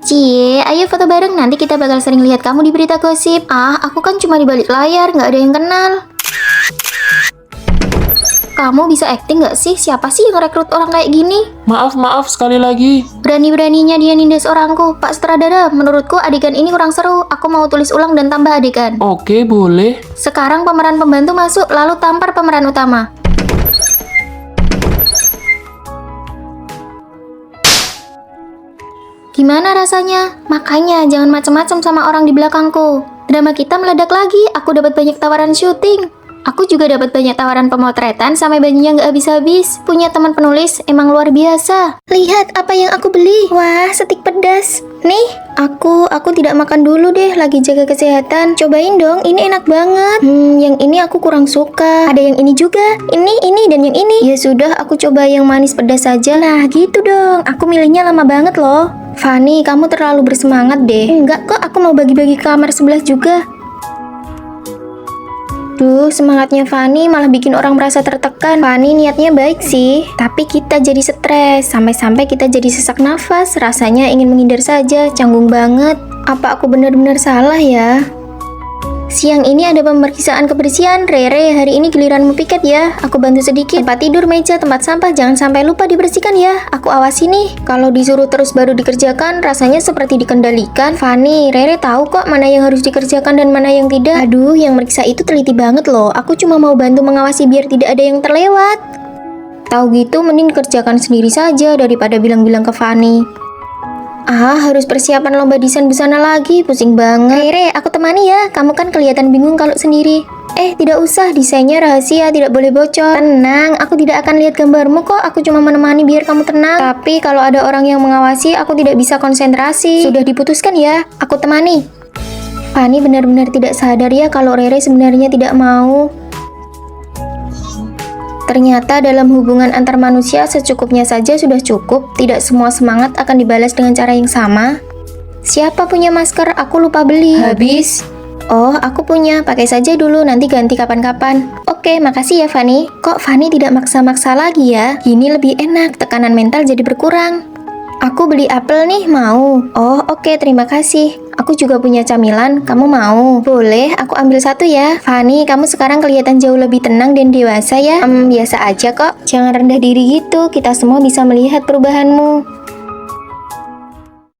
Cie, ayo foto bareng. Nanti kita bakal sering lihat kamu di berita gosip. Ah, aku kan cuma di balik layar, nggak ada yang kenal. Kamu bisa acting nggak sih? Siapa sih yang rekrut orang kayak gini? Maaf sekali lagi. Berani-beraninya dia nindas orangku. Pak Sutradara, menurutku adegan ini kurang seru. Aku mau tulis ulang dan tambah adegan. Oke, boleh. Sekarang pemeran pembantu masuk, lalu tampar pemeran utama. Gimana rasanya? Makanya jangan macem-macem sama orang di belakangku. Drama kita meledak lagi, aku dapat banyak tawaran syuting. Aku juga dapat banyak tawaran pemotretan sampai bajunya nggak habis-habis. Punya teman penulis emang luar biasa. Lihat apa yang aku beli. Wah, stik pedas. Nih, aku tidak makan dulu deh, lagi jaga kesehatan. Cobain dong, ini enak banget. Yang ini aku kurang suka. Ada yang ini juga. Ini, dan yang ini. Ya sudah, aku coba yang manis pedas saja. Nah, gitu dong. Aku milihnya lama banget loh. Fanny, kamu terlalu bersemangat deh. Enggak kok, aku mau bagi-bagi ke kamar sebelah juga. Duh, semangatnya Fanny malah bikin orang merasa tertekan. Fanny niatnya baik sih, tapi kita jadi stres. Sampai-sampai kita jadi sesak nafas. Rasanya ingin menghindar saja, canggung banget. Apa aku benar-benar salah ya? Siang ini ada pemeriksaan kebersihan. Rere, hari ini giliranmu piket ya. Aku bantu sedikit. Tempat tidur, meja, tempat sampah jangan sampai lupa dibersihkan ya. Aku awasi nih. Kalau disuruh terus baru dikerjakan, rasanya seperti dikendalikan. Fanny, Rere tahu kok mana yang harus dikerjakan dan mana yang tidak. Aduh, yang meriksa itu teliti banget loh. Aku cuma mau bantu mengawasi biar tidak ada yang terlewat. Tahu gitu mending dikerjakan sendiri saja daripada bilang-bilang ke Fanny. Ah, harus persiapan lomba desain busana lagi, pusing banget. Rere, aku temani ya. Kamu kan kelihatan bingung kalau sendiri. Tidak usah, desainnya rahasia, tidak boleh bocor. Tenang, aku tidak akan lihat gambarmu kok. Aku cuma menemani biar kamu tenang. Tapi kalau ada orang yang mengawasi, aku tidak bisa konsentrasi. Sudah diputuskan ya, aku temani. Fanny benar-benar tidak sadar ya kalau Rere sebenarnya tidak mau. Ternyata dalam hubungan antar manusia secukupnya saja sudah cukup. Tidak semua semangat akan dibalas dengan cara yang sama. Siapa punya masker? Aku lupa beli. Habis. Oh, aku punya. Pakai saja dulu, nanti ganti kapan-kapan. Oke, makasih ya Fanny. Kok Fanny tidak maksa-maksa lagi ya? Gini lebih enak, tekanan mental jadi berkurang. Aku beli apel nih, mau? Oh, oke, terima kasih. Aku juga punya camilan, kamu mau? Boleh, aku ambil satu ya. Fanny, kamu sekarang kelihatan jauh lebih tenang dan dewasa ya. Biasa aja kok. Jangan rendah diri gitu, kita semua bisa melihat perubahanmu.